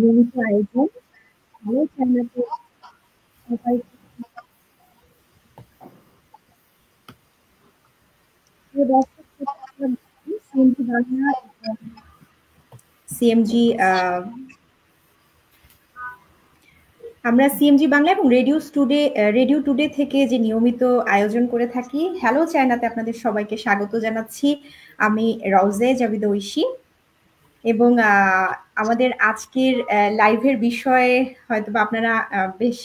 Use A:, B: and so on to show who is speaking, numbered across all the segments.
A: নিয়মিত আয়োজন। হ্যালো চায়নাতে সবাইকে প্রিয় দর্শক শ্রোতা আপনারা সিএমজি বাংলা এবং সিএমজি আমরা সিএমজি বাংলা এবং রেডিও টুডে থেকে যে নিয়মিত আয়োজন করে থাকি হ্যালো চায়নাতে আপনাদের সবাইকে স্বাগত জানাচ্ছি। আমি রওজে জাবিদ ঐশী এবং আমাদের আজকের লাইভের বিষয়ে হয়তোবা আপনারা বেশ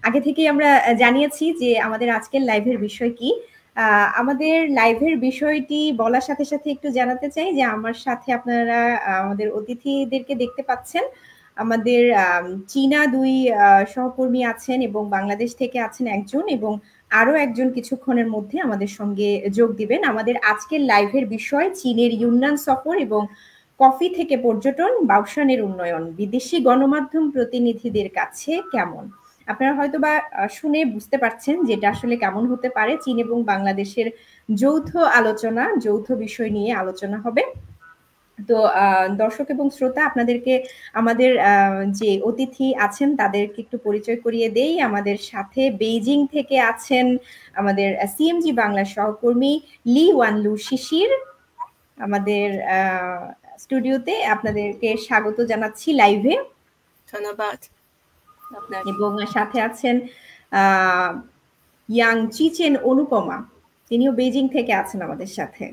A: আগে থেকেই আমরা জানিয়েছি যে আমাদের আজকের লাইভের বিষয় কি। আমাদের লাইভের বিষয়টি বলার সাথে সাথে একটু জানাতে চাই যে আমার সাথে আপনারা আমাদের অতিথিদেরকে দেখতে পাচ্ছেন। আমাদের চীনা দুই সহকর্মী আছেন এবং বাংলাদেশ থেকে আছেন একজন এবং আরো একজন কিছুক্ষণের মধ্যে আমাদের সঙ্গে যোগ দিবেন। আমাদের আজকের লাইভের বিষয় চীনের ইউনান সফর এবং কফি থেকে পর্যটন, বাউশানের উন্নয়ন, বিদেশি গণমাধ্যম প্রতিনিধিদের কাছে কেমন। আপনারা হয়তোবা শুনে বুঝতে পারছেন যেটা আসলে কেমন হতে পারে। চীন এবং বাংলাদেশের যৌথ বিষয় নিয়ে আলোচনা হবে। তো দর্শক এবং শ্রোতা আপনাদেরকে আমাদের যে অতিথি আছেন তাদেরকে একটু পরিচয় করিয়ে দেই। আমাদের সাথে বেইজিং থেকে আছেন আমাদের সিএমজি বাংলার সহকর্মী লি ওয়ানলু শিশির। আমাদের স্টুডিওতে আপনাদেরকে স্বাগত জানাচ্ছি লাইভে।
B: ধন্যবাদ।
A: এবং সাথে আছেন ইয়াং চিচেন অনুপমা, তিনিও বেইজিং থেকে আছেন আমাদের সাথে।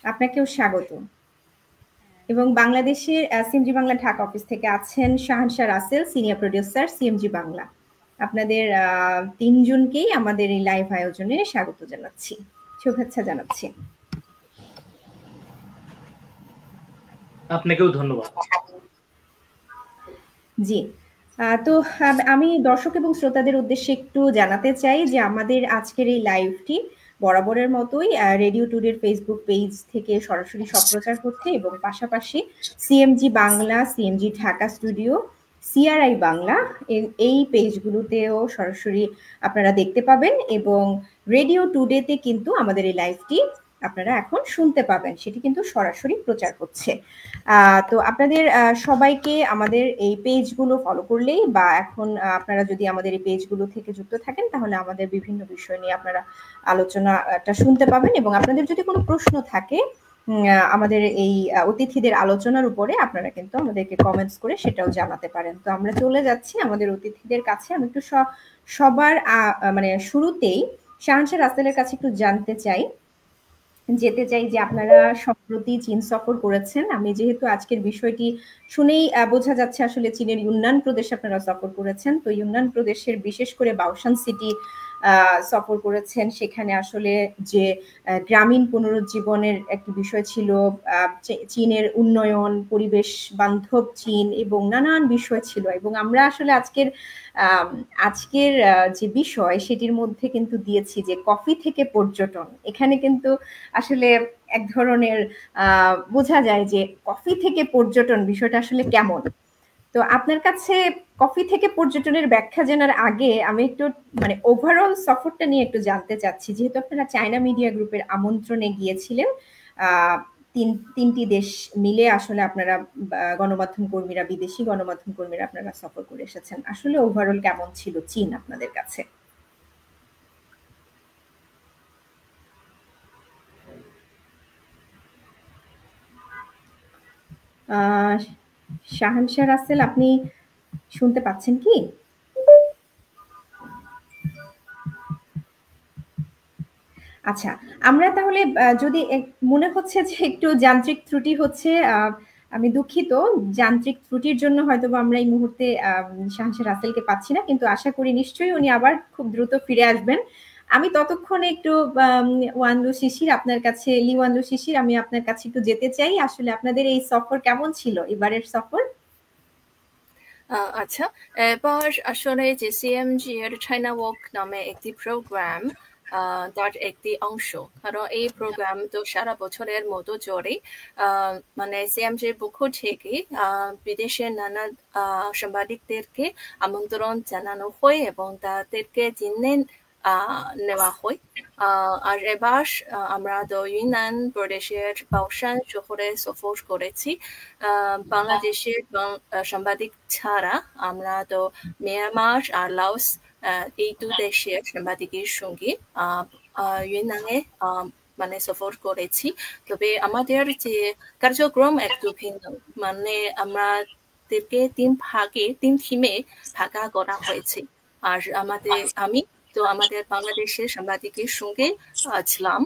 A: আপনাকেও স্বাগত। এবং বাংলাদেশের সিএমজি বাংলা ঢাকা অফিস থেকে আছেন Shahansha Rasel, senior producer CMG Bangla. আপনাদের তিনজনকেই আমাদের এই লাইভ আয়োজনে স্বাগত জানাচ্ছি, শুভেচ্ছা জানাচ্ছি।
C: আপনাকেও ধন্যবাদ।
A: জি, তো আমি দর্শক এবং শ্রোতাদের উদ্দেশ্যে একটু জানাতে চাই যে আমাদের আজকের এই লাইভটি বরাবরের মতোই রেডিও টুডের ফেসবুক পেজ থেকে সরাসরি সম্প্রচার হচ্ছে এবং পাশাপাশি CMG Bangla, CMG Dhaka studio, CRI Bangla এই পেজগুলোতেও সরাসরি আপনারা দেখতে পাবেন এবং রেডিও টুডেতে কিন্তু আমাদের এই লাইভটি আপনারা এখন শুনতে পাবেন, সেটি কিন্তু সরাসরি প্রচার হচ্ছে। তো আপনাদের সবাইকে আমাদের এই পেজগুলো ফলো করলেই বা এখন আপনারা যদি আমাদের এই পেজগুলো থেকে যুক্ত থাকেন তাহলে আমাদের বিভিন্ন বিষয় নিয়ে আপনারা আলোচনাটা শুনতে পাবেন এবং আপনাদের যদি কোনো প্রশ্ন থাকে আমাদের এই অতিথিদের আলোচনার উপরে আপনারা কিন্তু আমাদেরকে কমেন্টস করে সেটাও জানাতে পারেন। তো আমরা চলে যাচ্ছি আমাদের অতিথিদের কাছে। আমি একটু সবার মানে শুরুতেই শাহানশা রাসেলের কাছে একটু যেতে চাই যে আপনারা সম্প্রতি চীন সফর করেছেন। আমি যেহেতু আজকের বিষয়টি শুনেই বোঝা যাচ্ছে আসলে চীনের ইউনান প্রদেশ আপনারা সফর করেছেন। তো ইউনান প্রদেশের বিশেষ করে বাওশান সিটি সফর করেছেন। সেখানে আসলে যে গ্রামীণ পুনরুজ্জীবনের একটি বিষয় ছিল, চীনের উন্নয়ন, পরিবেশ বান্ধব চীন এবং নানান বিষয় ছিল এবং আমরা আসলে আজকের যে বিষয় সেটির মধ্যে কিন্তু দিয়েছি যে কফি থেকে পর্যটন। এখানে কিন্তু আসলে এক ধরনের বোঝা যায় যে কফি থেকে পর্যটন বিষয়টা আসলে কেমন। তো আপনার কাছে কফি থেকে পর্যটনের ব্যাখ্যা জানার আগে আমি একটু মানে ওভারঅল সফরটা নিয়ে একটু জানতে চাচ্ছি। যেহেতু আপনারা চায়না মিডিয়া গ্রুপের আমন্ত্রণে গিয়েছিলেন, তিনটি দেশ মিলে আসলে আপনারা গণমাধ্যম কর্মীরা, বিদেশি গণমাধ্যম কর্মীরা আপনারা সফর করে এসেছেন। আসলে ওভারঅল কেমন ছিল চীন আপনাদের কাছে? শাহানশা রাসেল, আপনি শুনতে পাচ্ছেন কি? আচ্ছা, আমরা তাহলে যদি মনে হচ্ছে যে একটু যান্ত্রিক ত্রুটি হচ্ছে, আমি দুঃখিত। যান্ত্রিক ত্রুটির জন্য হয়তোবা আমরা এই মুহূর্তে শাহানশা রাসেলকে পাচ্ছি না, কিন্তু আশা করি নিশ্চয়ই উনি আবার খুব দ্রুত ফিরে আসবেন। আমি ততক্ষণে একটু ওয়ানলু শিশির আপনার কাছে, লি ওয়ানলু শিশির, আমি আপনার কাছে একটু যেতে চাই। আসলে আপনাদের এই সফর কেমন ছিল, এবারের সফর?
B: আচ্ছা, এবার আসলে যে সিএমজি এর চায়না ওয়াক নামে একটি প্রোগ্রাম, তার একটি অংশ। কারণ এই প্রোগ্রাম তো সারা বছরের মতো চলে। মানে সিএমজির পক্ষ থেকে বিদেশের নানা সাংবাদিকদেরকে আমন্ত্রণ জানানো হয় এবং তাদেরকে নেওয়া হয়। আর এবার আমরা তো ইউনান প্রদেশের বাওশান শহরে সফর করেছি। বাংলাদেশের সাংবাদিক ছাড়া আমরা তো মিয়ানমার আর লাওস এই 2 দেশের সাংবাদিকের সঙ্গে ইউনানে মানে সফর করেছি। তবে আমাদের যে কার্যক্রম একটু ভিন্ন, মানে আমাদেরকে 3 টিমে ভাগা করা হয়েছে। আর আমি তো আমাদের বাংলাদেশের সাংবাদিকের সঙ্গে ছিলাম,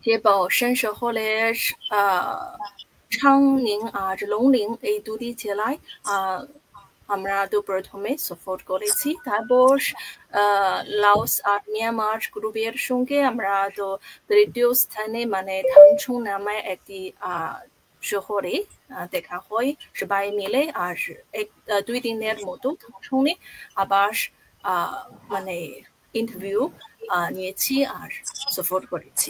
B: যে বাওশান শহরের চাংনিং আর লংলিং এই 2টি জেলায় আমরা তো প্রথমে সফর করেছি। তারপর লাওস আর মিয়ানমার গ্রুপের সঙ্গে আমরা তো তৃতীয় স্থানে মানে থাংছং নামে একটি শহরে দেখা হয় সবাই মিলে। আর 2 দিনের মতো থাংছংয়ে আবার মানে ইন্টারভিউ নিয়েছি আর সফর করেছি।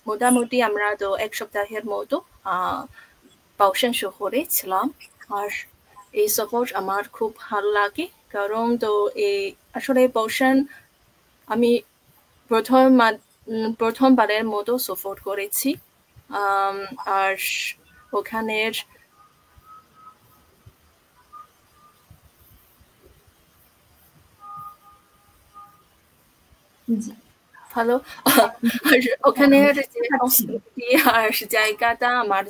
B: মোটামুটি আমরা তো 1 সপ্তাহের মতো বাওশান শহরে ছিলাম। আর এই সফর আমার খুব ভালো লাগে, কারণ তো আসলে বাওশান আমি প্রথমবারের মতো সফর করেছি। আর ওখানের ভালো ওখানের যে সংস্কৃতি আর জায়গাটা আমার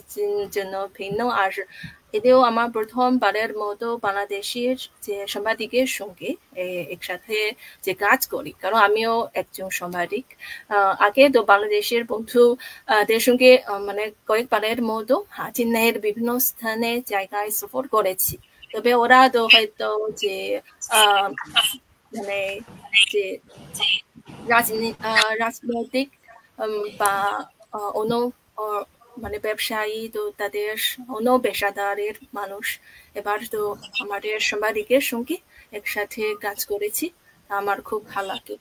B: জন্য ভিন্ন। আর এতেও আমার প্রথমবারের মতো বাংলাদেশের যে সাংবাদিকের সঙ্গে একসাথে যে কাজ করি, কারণ আমিও একজন সাংবাদিক। আগে তো বাংলাদেশের বন্ধুদের সঙ্গে মানে কয়েকবারের মতো চীনের বিভিন্ন স্থানে জায়গায় সফর করেছি। তবে ওরা তো হয়তো যে মানে যে রাজনৈতিক বা অন্য মানে ব্যবসায়ী, তো তাদের অন্য পেশাদারের মানুষ। এবার তো আমাদের সাংবাদিকের সঙ্গে একসাথে কাজ করেছি, আমার খুব ভালো লাগে।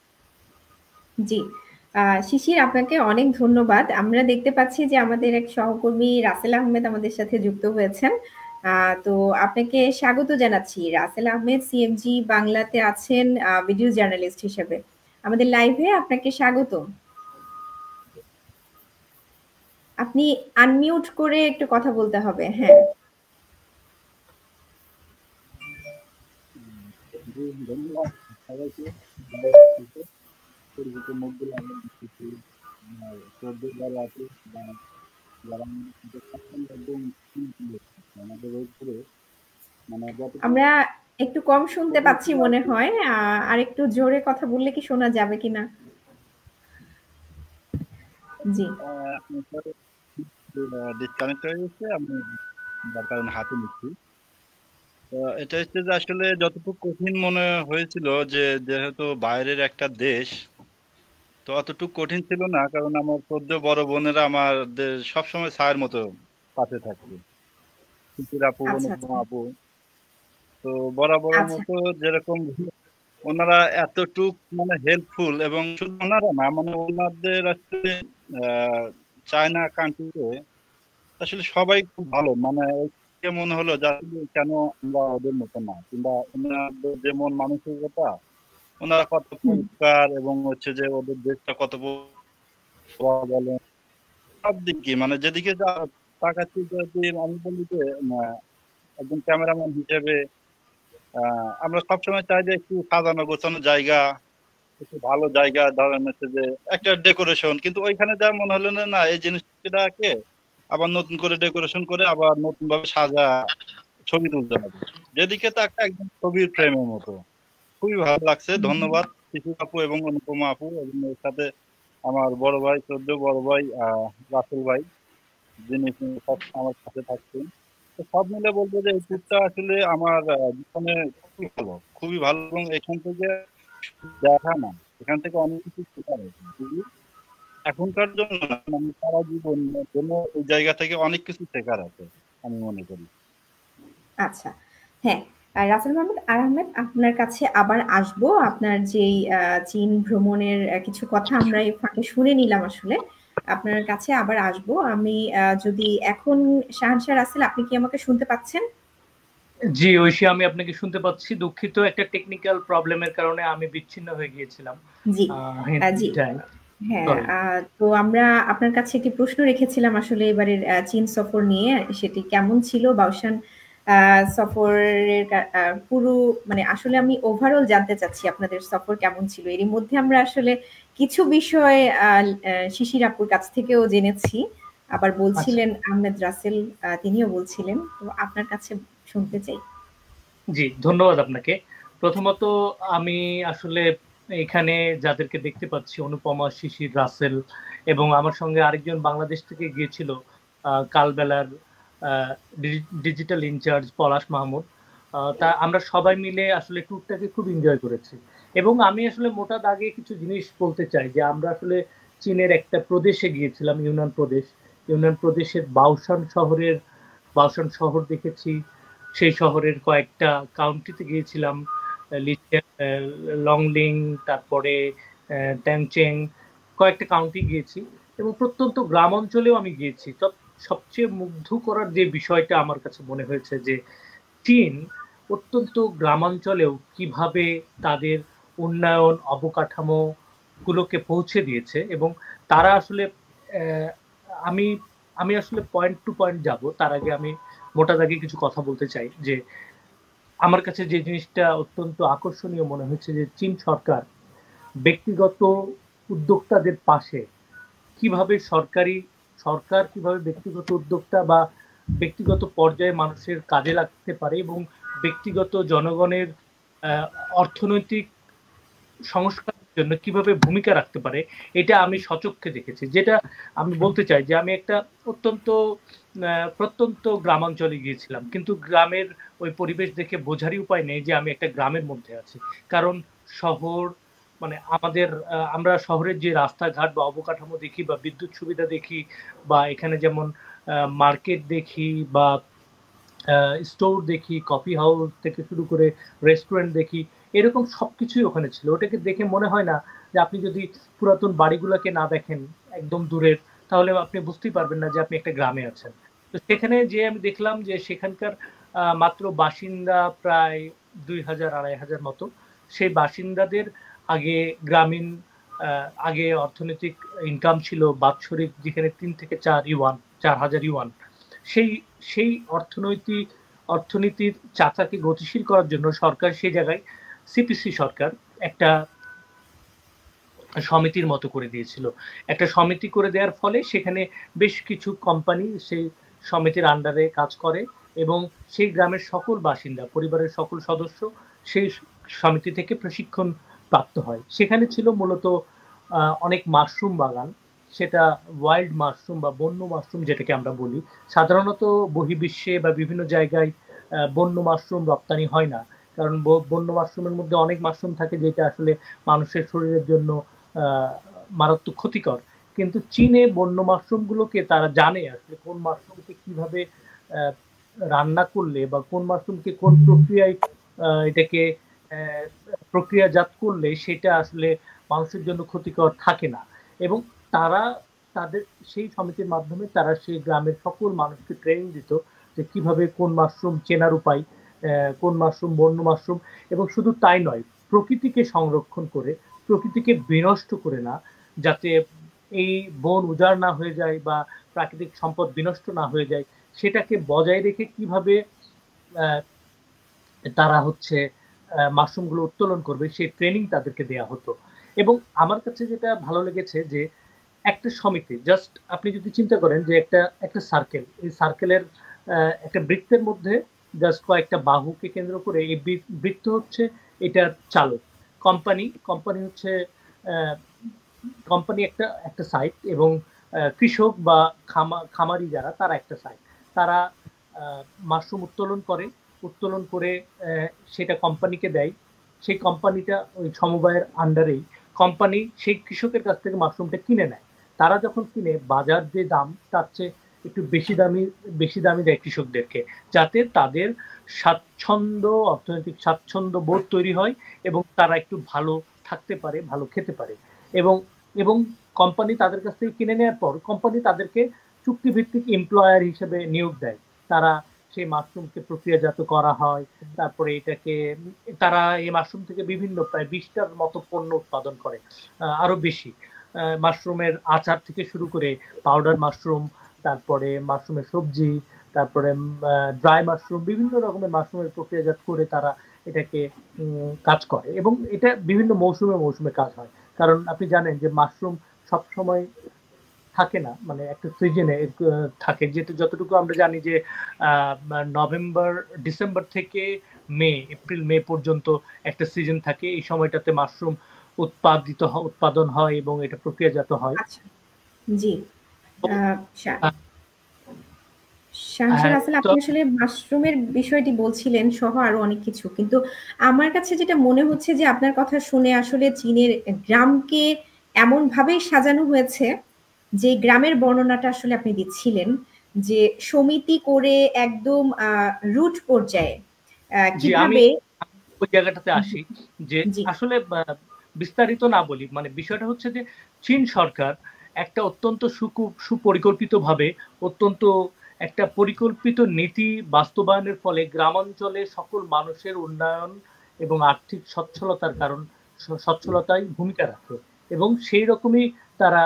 A: জি, শিশির আপনাকে অনেক ধন্যবাদ। আমরা দেখতে পাচ্ছি যে আমাদের এক সহকর্মী রাসেল আহমেদ আমাদের সাথে যুক্ত হয়েছেন। তো আপনাকে স্বাগত জানাচ্ছি। রাসেল আহমেদ সিএমজি বাংলাতে আছেন ভিডিও জার্নালিস্ট হিসেবে। আমাদের লাইভে আপনাকে স্বাগত। আপনি আনমিউট করে একটু কথা বলতে হবে। হ্যাঁ, আমরা একটু কম শুনতে পাচ্ছি মনে হয়। আর একটু জোরে কথা বললে কি শোনা যাবে কিনা? জি,
C: ডিসকানেক্ট হয়ে গেছে, আমি যার কারণে হাতে নিচ্ছি। তো এটা হচ্ছে যে আসলে যতটুকু কঠিন মনে হয়েছিল, যে যেহেতু বাইরের একটা দেশ, তো অতটুকু কঠিন ছিল না, কারণ আমার 14 বড় বোনেরা আমাদের সবসময় ছায়ের মতো পাশে থাকবে। আপু, অনুপম আপু, তো বরাবরের মতো যেরকম ওনারা এতটুক মানে হেল্পফুল, এবং শুধু ওনারা না, মানে ওনাদের আসলে চায়না কান্ট্রিতে আসলে সবাই খুব ভালো। মানে মনে হলো যে কেন আমরা ওদের মতো না, কিংবা ওনাদের যেমন মানসিকতা, ওনারা কত পরিষ্কার, এবং হচ্ছে যে ওদের দেশটা কত বলেন সব দিকে, মানে যেদিকে তাকাচ্ছি, যদি আমি বলি যে একজন ক্যামেরাম্যান হিসেবে আমরা সবসময় চাই যে একটু সাজানো গোছানো জায়গা, একটু ভালো জায়গা, ধরেন হচ্ছে যে একটা ডেকোরেশন, কিন্তু ওইখানে যা মনে হলো না এই জিনিসটাকে আবার নতুন করে ডেকোরেশন করে আবার নতুন ভাবে সাজা ছবি তুলতে হবে, যেদিকে তাকে একদম ছবির ফ্রেমের মতো। খুবই ভালো লাগছে। ধন্যবাদ শিশু আপু এবং অনুপমা আপু, এবং এর সাথে আমার বড় ভাই, 14 বড় ভাই রাসেল ভাই, যিনি আমার সাথে থাকছেন। তো সব মিলে বলবো যে এই ট্যুরটা আসলে আমার জীবনে খুবই ভালো, খুবই ভালো। এবং এখান থেকে দেখা না, এখান থেকে অনেক কিছু শেখার আছে। এখনকার জন্য মানে সারা জীবন জন্য এই জায়গা থেকে অনেক কিছু শেখার আছে আমি মনে করি।
A: আচ্ছা, হ্যাঁ, রাসেল আহমেদ, আপনার কাছে আবার আসবো। আপনার যেই চীন ভ্রমণের কিছু কথা আমরা এই ফাঁকে শুনে নিলাম, আসলে আপনার কাছে আবার আসবো আমি। যদি এখন শাহানশাহ রাসেল, আপনি কি আমাকে শুনতে পাচ্ছেন?
D: জি ঐশী, আমি আপনাকে শুনতে পাচ্ছি। দুঃখিত, একটা টেকনিক্যাল প্রবলেমের কারণে আমি বিচ্ছিন্ন হয়ে গিয়েছিলাম।
A: জি জি হ্যাঁ, তো আমরা আপনার কাছে একটি প্রশ্ন রেখেছিলাম আসলে এবারের চীন সফর নিয়ে, সেটি কেমন ছিল বাউশান সফরের পুরো মানে আসলে আমি ওভারঅল জানতে চাচ্ছি আপনাদের সফর কেমন ছিল। এরই মধ্যে আমরা আসলে কিছু বিষয় শিশির আপুর কাছ থেকেও জেনেছি, আবার বলছিলেন আহমেদ রাসেল তিনিও বলছিলেন, তো আপনার কাছে শুনতে চাই।
D: জি ধন্যবাদ আপনাকে। প্রথমত আমি আসলে এখানে যাদেরকে দেখতে পাচ্ছি, অনুপমা, শিশির, রাসেল এবং আমার সঙ্গে আরেকজন বাংলাদেশ থেকে গিয়েছিল কালবেলার ডিজিটাল ইনচার্জ পলাশ মাহমুদ, তা আমরা সবাই মিলে আসলে ট্যুরটাকে খুব এনজয় করেছি। এবং আমি আসলে মোটা দাগে কিছু জিনিস বলতে চাই যে আমরা আসলে চীনের একটা প্রদেশে গিয়েছিলাম, ইউনান প্রদেশ। ইউনান প্রদেশের বাওশান শহর দেখেছি। সেই শহরের কয়েকটা কাউন্টিতে গিয়েছিলাম, লংলিং, তারপরে ট্যাংচেং, কয়েকটা কাউন্টি গিয়েছি এবং প্রত্যন্ত গ্রাম অঞ্চলেও আমি গিয়েছি। সবচেয়ে মুগ্ধ করার যে বিষয়টা আমার কাছে মনে হয়েছে যে চীন অত্যন্ত গ্রামাঞ্চলেও কিভাবে তাদের উন্নয়ন অবকাঠামো গুলোকে পৌঁছে দিয়েছে। এবং তারা আসলে আমি আমি আসলে পয়েন্ট টু পয়েন্ট যাব, তার আগে আমি মোটা দাগে কিছু কথা বলতে চাই। যে আমার কাছে যে জিনিসটা অত্যন্ত আকর্ষণীয় মনে হচ্ছে যে চীন সরকার ব্যক্তিগত উদ্যোক্তাদের পাশে কিভাবে সরকার কিভাবে ব্যক্তিগত উদ্যোক্তা বা ব্যক্তিগত পর্যায়ে মানুষের কাজে লাগতে পারে এবং ব্যক্তিগত জনগণের অর্থনৈতিক সংস্কারের জন্য কিভাবে ভূমিকা রাখতে পারে, এটা আমি সচক্ষে দেখেছি। যেটা আমি বলতে চাই যে আমি একটা প্রত্যন্ত গ্রামাঞ্চলে গিয়েছিলাম, কিন্তু গ্রামের ওই পরিবেশ দেখে বোঝারই উপায় নেই যে আমি একটা গ্রামের মধ্যে আছি। কারণ শহর মানে আমরা শহরের যে রাস্তাঘাট বা অবকাঠামো দেখি বা বিদ্যুৎ সুবিধা দেখি বা এখানে যেমন মার্কেট দেখি বা স্টোর দেখি, কফি হাউস থেকে শুরু করে রেস্টুরেন্ট দেখি, এরকম সবকিছুই ওখানে ছিল। ওটাকে দেখে মনে হয় না যে আপনি যদি পুরাতন বাড়িগুলোকে না দেখেন একদম দূরের, তাহলে আপনি বুঝতেই পারবেন না যে আপনি একটা গ্রামে আছেন। তো সেখানে যে আমি দেখলাম যে সেখানকার মাত্র বাসিন্দা প্রায় 2000-2500 মতো। সেই বাসিন্দাদের আগে অর্থনৈতিক ইনকাম ছিল বাৎসরিক যেখানে 3 থেকে 4,000 ইউয়ান। সেই অর্থনীতির চাকাকে গতিশীল করার জন্য সরকার সেই জায়গায় সিপিসি সরকার একটা সমিতির মতো করে দিয়েছিল। একটা সমিতি করে দেওয়ার ফলে সেখানে বেশ কিছু কোম্পানি সেই সমিতির আন্ডারে কাজ করে এবং সেই গ্রামের সকল বাসিন্দা, পরিবারের সকল সদস্য সেই সমিতি থেকে প্রশিক্ষণ প্রাপ্ত হয়। সেখানে ছিল মূলত অনেক মাশরুম বাগান, সেটা ওয়াইল্ড মাশরুম বা বন্য মাশরুম যেটাকে আমরা বলি। সাধারণত বহির্বিশ্বে বা বিভিন্ন জায়গায় বন্য মাশরুম রপ্তানি হয় না, কারণ বন্য মাশরুমের মধ্যে অনেক মাশরুম থাকে যেটা আসলে মানুষের শরীরের জন্য মারাত্মক ক্ষতিকর। কিন্তু চীনে বন্য মাশরুমগুলোকে তারা জানে আসলে কোন মাশরুমকে কিভাবে রান্না করলে বা কোন মাশরুমকে কোন প্রক্রিয়ায় এটাকে প্রক্রিয়াজাত করলে সেটা আসলে মানুষের জন্য ক্ষতিকর থাকে না। এবং তারা তাদের সেই সমিতির মাধ্যমে তারা সেই গ্রামের সকল মানুষকে ট্রেনিং দিত যে কিভাবে কোন মাশরুম চেনার উপায়, কোন মাশরুম বন্য মাশরুম। এবং শুধু তাই নয়, প্রকৃতিকে সংরক্ষণ করে, প্রকৃতিকে বিনষ্ট করে না, যাতে এই বন উজাড় না হয়ে যায় বা প্রাকৃতিক সম্পদ বিনষ্ট না হয়ে যায়, সেটাকে বজায় রেখে কিভাবে তারা মাশরুমগুলো উত্তোলন করবে সেই ট্রেনিং তাদেরকে দেয়া হতো। এবং আমার কাছে যেটা ভালো লেগেছে যে একটা সমিতি, জাস্ট আপনি যদি চিন্তা করেন যে একটা সার্কেল, এই সার্কেলের একটা বৃত্তের মধ্যে জাস্ট কয়েকটা বাহুকে কেন্দ্র করে এই বৃত্ত হচ্ছে এটার চালক। কোম্পানি হচ্ছে কোম্পানি একটা সাইট এবং কৃষক বা খামারি যারা তারা একটা সাইট। তারা মাশরুম উত্তোলন করে সেটা কোম্পানিকে দেয়। সেই কোম্পানিটা ওই সমবায়ের আন্ডারেই কোম্পানি সেই কৃষকের কাছ থেকে মাশরুমটা কিনে নেয়। তারা যখন কিনে বাজার যে দাম তার চেয়ে একটু বেশি দামি দেয় কৃষকদেরকে, যাতে তাদের অর্থনৈতিক স্বাচ্ছন্দ্য বোধ তৈরি হয় এবং তারা একটু ভালো থাকতে পারে, ভালো খেতে পারে। এবং কোম্পানি তাদের কাছ থেকে কিনে নেওয়ার পর কোম্পানি তাদেরকে চুক্তিভিত্তিক এমপ্লয়ার হিসেবে নিয়োগ দেয়। তারা সেই মাশরুমকে প্রক্রিয়াজাত করা হয়, তারপরে এটাকে তারা এই মাশরুম থেকে বিভিন্ন প্রায় 20টার মতো পণ্য উৎপাদন করে, আরো বেশি। মাশরুমের আচার থেকে শুরু করে পাউডার মাশরুম, তারপরে মাশরুমের সবজি, তারপরে ড্রাই মাশরুম, বিভিন্ন রকমের মাশরুমের প্রক্রিয়াজাত করে তারা এটাকে কাজ করে, এবং এটা বিভিন্ন মৌসুমে মৌসুমে কাজ হয়। কারণ আপনি জানেন যে মাশরুম সবসময় থাকে না, মানে একটা সিজনে থাকে, যেটা যতটুকু আমরা জানি যে নভেম্বর ডিসেম্বর থেকে এপ্রিল মে পর্যন্ত একটা সিজন থাকে। এই সময়টাতে মাশরুম উৎপাদন হয় এবং এটা প্রক্রিয়াজাত হয়।
A: জি, শাহনশাহ রাসেল, আপনি আসলে মাশরুমের বিষয়টি বলছিলেন সহ আরো অনেক কিছু, কিন্তু আমার কাছে যেটা মনে হচ্ছে যে আপনার কথা শুনে আসলে চীনের গ্রামকে এমন ভাবেই সাজানো হয়েছে যে গ্রামের বর্ণনাটা আসলে আপনি দিচ্ছিলেন যে সমিতি করে একদম রুট পর্যায়ে কিভাবে।
D: ওই জায়গাটাতে আসি যে আসলে বিস্তারিত না বলি, মানে বিষয়টা হচ্ছে যে চীন সরকার একটা অত্যন্ত সুপরিকল্পিতভাবে অত্যন্ত একটা পরিকল্পিত নীতি বাস্তবায়নের ফলে গ্রামাঞ্চলে সকল মানুষের উন্নয়ন এবং আর্থিক সচ্ছলতায় ভূমিকা রাখে, এবং সেই রকমই তারা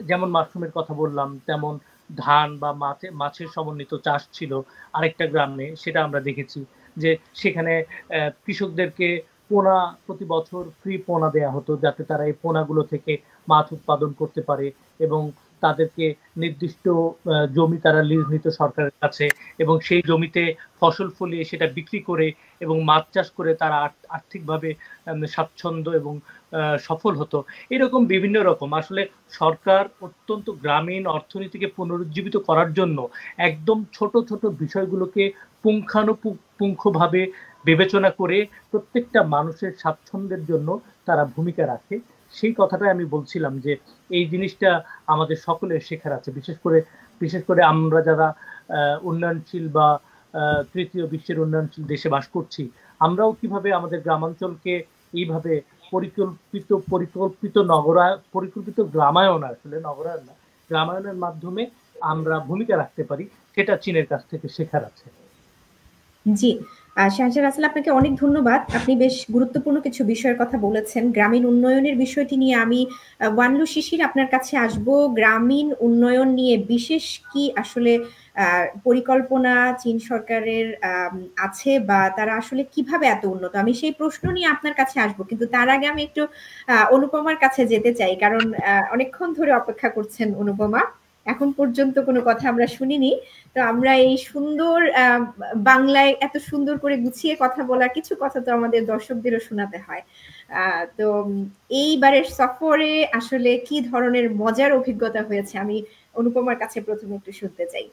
D: যেমন মাশরুমের কথা বললাম, তেমন ধান বা মাছের সমন্বিত চাষ ছিল আরেকটা গ্রামে, সেটা আমরা দেখেছি যে সেখানে কৃষকদেরকে পোনা প্রতি বছর ফ্রি পোনা দেয়া হতো, যাতে তারা এই পোনাগুলো থেকে মাছ উৎপাদন করতে পারে, এবং তাদেরকে নির্দিষ্ট জমি তারা লিজ নিত সরকারের কাছে, এবং সেই জমিতে ফসল ফলিয়ে সেটা বিক্রি করে এবং মাছ চাষ করে তারা আর্থিকভাবে স্বাচ্ছন্দ্য এবং সফল হতো। এরকম বিভিন্ন রকম আসলে সরকার অত্যন্ত গ্রামীণ অর্থনীতিকে পুনরুজ্জীবিত করার জন্য একদম ছোট ছোট বিষয়গুলোকে পুঙ্খানুপুঙ্খভাবে বিবেচনা করে প্রত্যেকটা মানুষের স্বাচ্ছন্দ্যের জন্য তারা ভূমিকা রাখে। সেই কথাটাই আমি বলছিলাম যে এই জিনিসটা আমাদের সকলের শেখার আছে, বিশেষ করে আমরা যারা উন্নয়নশীল বা তৃতীয় বিশ্বের উন্নয়নশীল দেশে বাস করছি, আমরাও কিভাবে আমাদের গ্রামাঞ্চলকে এইভাবে পরিকল্পিত গ্রামায়ন, আসলে নগরায়ন না, গ্রামায়নের মাধ্যমে আমরা ভূমিকা রাখতে পারি, সেটা চীনের কাছ থেকে শেখার আছে।
A: জি, শাহনশাহ রাসেল, আপনাকে অনেক ধন্যবাদ। আপনি বেশ গুরুত্বপূর্ণ কিছু বিষয়ের কথা বলেছেন। গ্রামীণ উন্নয়নের বিষয়টি নিয়ে আমি ওয়ানলু শিশির আপনার কাছে আসব। গ্রামীণ উন্নয়ন নিয়ে বিশেষ কি আসলে পরিকল্পনা চীন সরকারের আছে, বা তারা আসলে কিভাবে এত উন্নত, আমি সেই প্রশ্ন নিয়ে আপনার কাছে আসব। কিন্তু তার আগে আমি একটু অনুপমার কাছে যেতে চাই, কারণ অনেকক্ষণ ধরে অপেক্ষা করছেন অনুপমা, এখন পর্যন্ত কোনো কথা আমরা শুনিনি। তো আমরা এই সুন্দর বাংলায় এত সুন্দর করে গুছিয়ে কথা বলা, কিছু কথা তো আমাদের দর্শকদেরও শোনাতে হয়। তো এইবারের সফরে আসলে কি ধরনের মজার অভিজ্ঞতা হয়েছে, আমি অনুপমার কাছে প্রথমে একটু শুনতে চাই।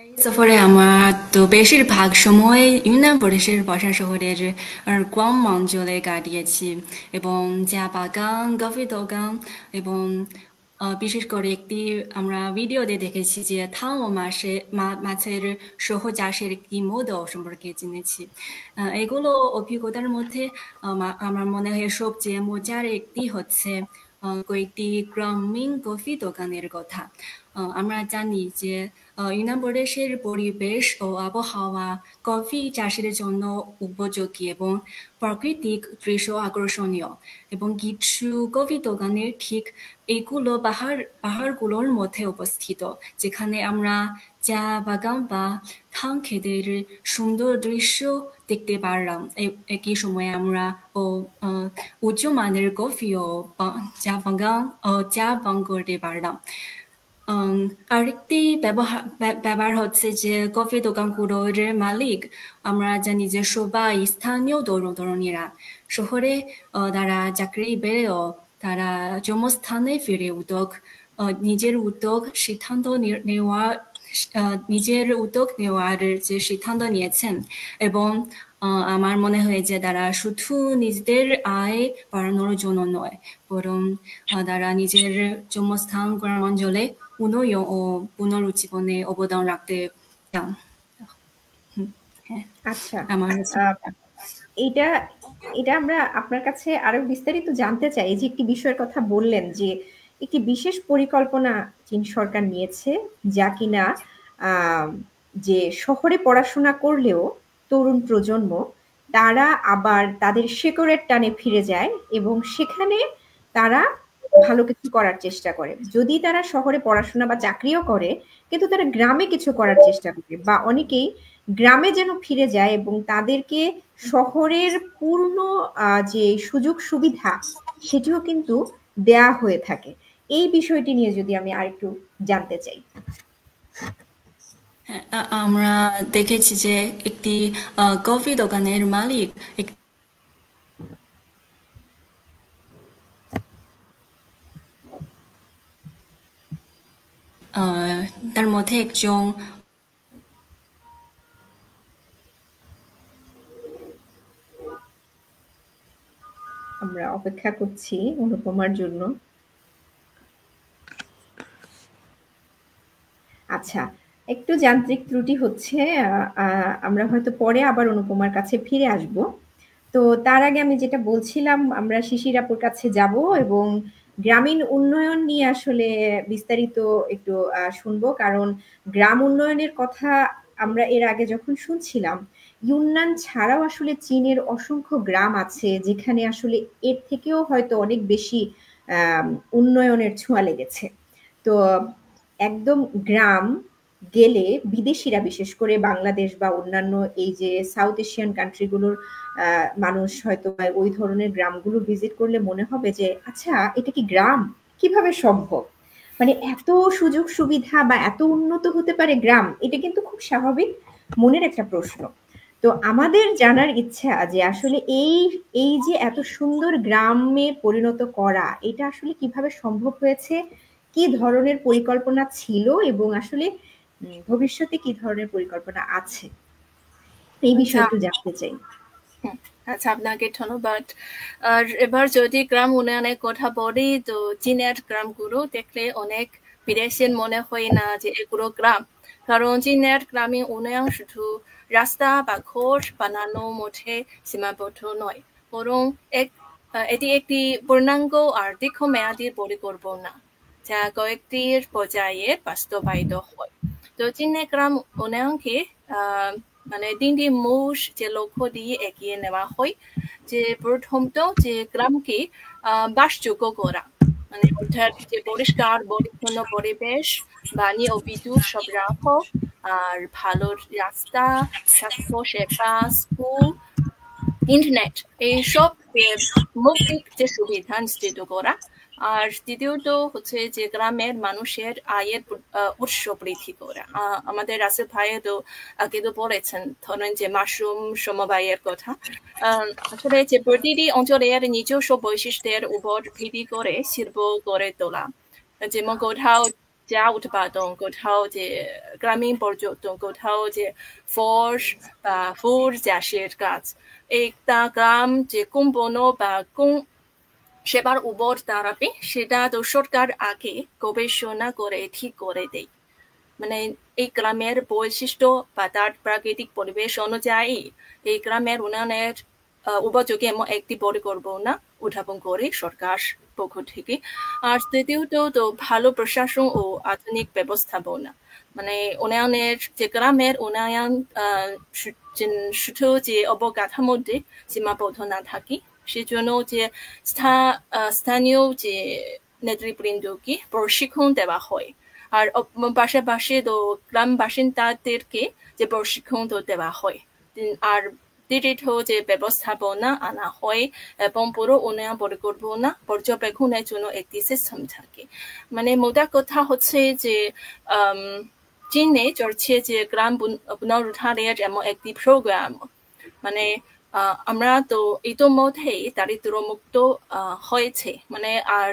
E: এই সফরে আমার তো বেশিরভাগ সময় ইউনান প্রদেশের বর্ষা শহরের গ্রাম অঞ্চলে কাটিয়েছি, এবং চা বাগান, কফি দোকান, এবং বিশেষ করে একটি আমরা ভিডিওতে দেখেছি যে থাও মাছের সহ চাষের একটি মডেল সম্পর্কে জেনেছি। এগুলো অভিজ্ঞতার মধ্যে আমার মনে হয় সবচেয়ে মজার একটি হচ্ছে কয়েকটি গ্রামীণ কফি দোকানের কথা। আমরা জানি যে ইউনান প্রদেশের পরিবেশ ও আবহাওয়া কফি চাষের জন্য উপযোগী এবং প্রাকৃতিক দৃশ্য আকর্ষণীয়, এবং কিছু কফি দোকানের ঠিক এইগুলো পাহাড়গুলোর মধ্যে অবস্থিত, যেখানে আমরা চা বাগান বা ধান ক্ষেতের সুন্দর দৃশ্য দেখতে পারলাম। একই সময়ে আমরা উচ্চ মানের কফি ও চা বাগান করতে পারলাম। আরেকটি ব্যাপার হচ্ছে যে কফি দোকানগুলোর মালিক আমরা জানি যে সবাই স্থানীয় তরুণীরা। শহরে তারা চাকরি পেলেও তারা জন্মস্থানে ফিরে নিজের উদ্যোগ নেওয়ার যে সিদ্ধান্ত নিয়েছেন, এবং আমার মনে হয় যে তারা শুধু নিজেদের আয় বাড়ানোর জন্য নয়, বরং তারা নিজের জন্মস্থান গ্রামাঞ্চলে উন্নয়ন ও পুনরুজ্জীবনে অবদান রাখতে চান।
A: আচ্ছা, এটা আমরা আপনার কাছে আরো বিস্তারিত জানতে চাই। যে একটি বিষয়ের কথা বললেন যে একটি বিশেষ পরিকল্পনা চীন সরকার নিয়েছে, যা কিনা যে শহরে পড়াশোনা করলেও তরুণ প্রজন্ম তারা আবার তাদের শেকড়ের টানে ফিরে যায় এবং সেখানে তারা ভালো কিছু করার চেষ্টা করে। যদি তারা শহরে পড়াশোনা বা চাকরিও করে, কিন্তু তারা গ্রামে কিছু করার চেষ্টা করে, বা অনেকেই গ্রামে যেন ফিরে যায় এবং তাদেরকে শহরের পূর্ণ যে সুযোগ সুবিধা সেটিও কিন্তু দেয়া হয়ে থাকে। এই বিষয়টি নিয়ে যদি আমি আরেকটু জানতে চাই।
E: আমরা দেখেছি যে একটি কফি দোকানের মালিক তার মধ্যে একজন
A: আমরা অপেক্ষা করছি অনুপমার জন্য। আচ্ছা, একটু যান্ত্রিক ত্রুটি হচ্ছে, আমরা হয়তো পরে আবার অনুপমার কাছে ফিরে আসব। তো তার আগে আমি যেটা বলছিলাম, আমরা শিশির আপুর কাছে যাব এবং গ্রামীণ উন্নয়ন নিয়ে আসলে বিস্তারিত একটু শুনবো, কারণ গ্রাম উন্নয়নের কথা আমরা এর আগে যখন শুনছিলাম, ইউন্নান ছাড়াও আসলে চীনের অসংখ্য গ্রাম আছে যেখানে আসলে এর থেকেও হয়তো অনেক বেশি উন্নয়নের ছোঁয়া লেগেছে। তো একদম গ্রাম গেলে বিদেশিরা, বিশেষ করে বাংলাদেশ বা অন্যান্য এই যে সাউথ এশিয়ান কান্ট্রিগুলোর মানুষ হয়তো ওই ধরনের গ্রামগুলো ভিজিট করলে মনে হবে যে আচ্ছা, এটা কি গ্রাম, কিভাবে সম্ভব, মানে এত সুযোগ সুবিধা বা এত উন্নত হতে পারে গ্রাম, এটা কিন্তু খুব স্বাভাবিক মনের একটা প্রশ্ন। তো আমাদের জানার ইচ্ছা যে আসলে এই যে এত সুন্দর গ্রামে পরিণত করা, এটা আসলে কিভাবে সম্ভব হয়েছে, কি ধরনের পরিকল্পনা ছিল এবং আসলে ভবিষ্যতে কি ধরনের পরিকল্পনা আছে, এই বিষয়ে একটু জানতে চাই।
B: আচ্ছা, আপনাকে ধন্যবাদ। আর এবার যদি গ্রাম উন্নয়নের কথা বলি, তো চীনের গ্রামগুলো দেখলে অনেক বিদেশির মনে হয় না যে এগুলো গ্রাম, কারণ চীনের গ্রামীণ উন্নয়ন শুধু রাস্তা বা ঘর বানানোর মধ্যে সীমাবদ্ধ নয়, বরং এটি একটি পূর্ণাঙ্গ আর দীর্ঘমেয়াদী পরিকল্পনা যা কয়েকটি পর্যায়ে বাস্তবায়িত হয়। তো চীনের গ্রাম উন্নয়নকে মানে তিনটি মূল যে লক্ষ্য দিয়ে এগিয়ে নেওয়া হয়, যে প্রথমত যে গ্রামকে বাসযোগ্য করা, মানে অর্থাৎ যে পরিষ্কার পরিচ্ছন্ন পরিবেশ, পানি ও বিদ্যুৎ সরবরাহ, আর ভালো রাস্তা, স্বাস্থ্য সেবা, স্কুল, ইন্টারনেট, এইসব মৌলিক যে সুবিধা নিশ্চিত করা। আর দ্বিতীয়ত হচ্ছে যে গ্রামের মানুষের আয়ের উৎস বৃদ্ধি করা। আমাদের রাসেল ভাইয়া তো আগে তো বলেছেন, ধরেন যে মাশরুম সমবায়ের কথা। আসলে যে প্রতিটি অঞ্চলের নিজস্ব বৈশিষ্ট্যের উপর ভিত্তি করে শিল্প গড়ে তোলা, যেমন কোথাও চা উৎপাদন, কোথাও যে গ্রামীণ পর্যটন, কোথাও যে ফল বা ফুল চাষের কাজ। একটা গ্রাম যে কোন পণ্য বা কোন সেবার উপর দাঁড়াবে সেটা তো সরকার আগে গবেষণা করে ঠিক করে দেয়। মানে এই গ্রামের বৈশিষ্ট্য বা তার প্রাকৃতিক পরিবেশ অনুযায়ী এই গ্রামের উন্নয়নের উপযোগী এমন একটি পরিকল্পনা উদ্ভাবন করে সরকার পক্ষ থেকে। আর তৃতীয়ত তো ভালো প্রশাসন ও আধুনিক ব্যবস্থাপনা, মানে উন্নয়নের যে গ্রামের উন্নয়ন শুধু যে অবকাঠামোতে সীমাবদ্ধ না থাকে, সেজন্য যে স্থানীয় যে নেতৃবৃন্দকে প্রশিক্ষণ দেওয়া হয়, আর পাশাপাশি তো গ্রাম বাসিন্দাদেরকে যে প্রশিক্ষণ দেওয়া হয়, আর ডিজিট যে ব্যবস্থাপনা আনা হয় এবং পুরো উন্নয়ন পরিকল্পনা পর্যবেক্ষণের জন্য একটি সিস্টেম থাকে। মানে মোটা কথা হচ্ছে যে চীনে চলছে যে গ্রাম পুনরুদ্ধারের এমন একটি প্রোগ্রাম। মানে আমরা তো ইতোমধ্যেই দারিদ্র মুক্ত হয়েছে, মানে আর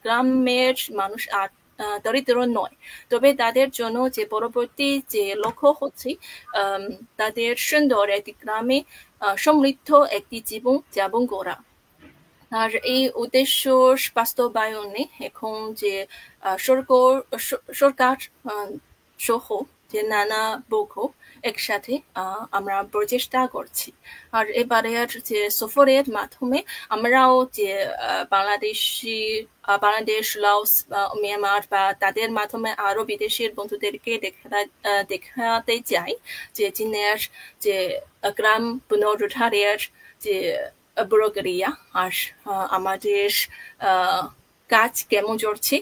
B: গ্রামের মানুষ আর দরিদ্র নয়, তবে তাদের জন্য যে পরবর্তী যে লক্ষ্য হচ্ছে তাদের সুন্দর একটি গ্রামে সমৃদ্ধ একটি জীবন যাপন করা। আর এই উদ্দেশ্য বাস্তবায়নে এখন যে সরকার সহ যে নানা পক্ষ একসাথে আমরা প্রচেষ্টা করছি। আর এবারের যে সফরের মাধ্যমে আমরাও যে বাংলাদেশ, লাওস, মিয়ানমার বা তাদের মাধ্যমে আরো বিদেশের বন্ধুদেরকে দেখাতে চাই যে চীনের যে গ্রাম পুনরুদ্ধারের যে প্রক্রিয়া আর আমাদের কাজ কেমন চলছে।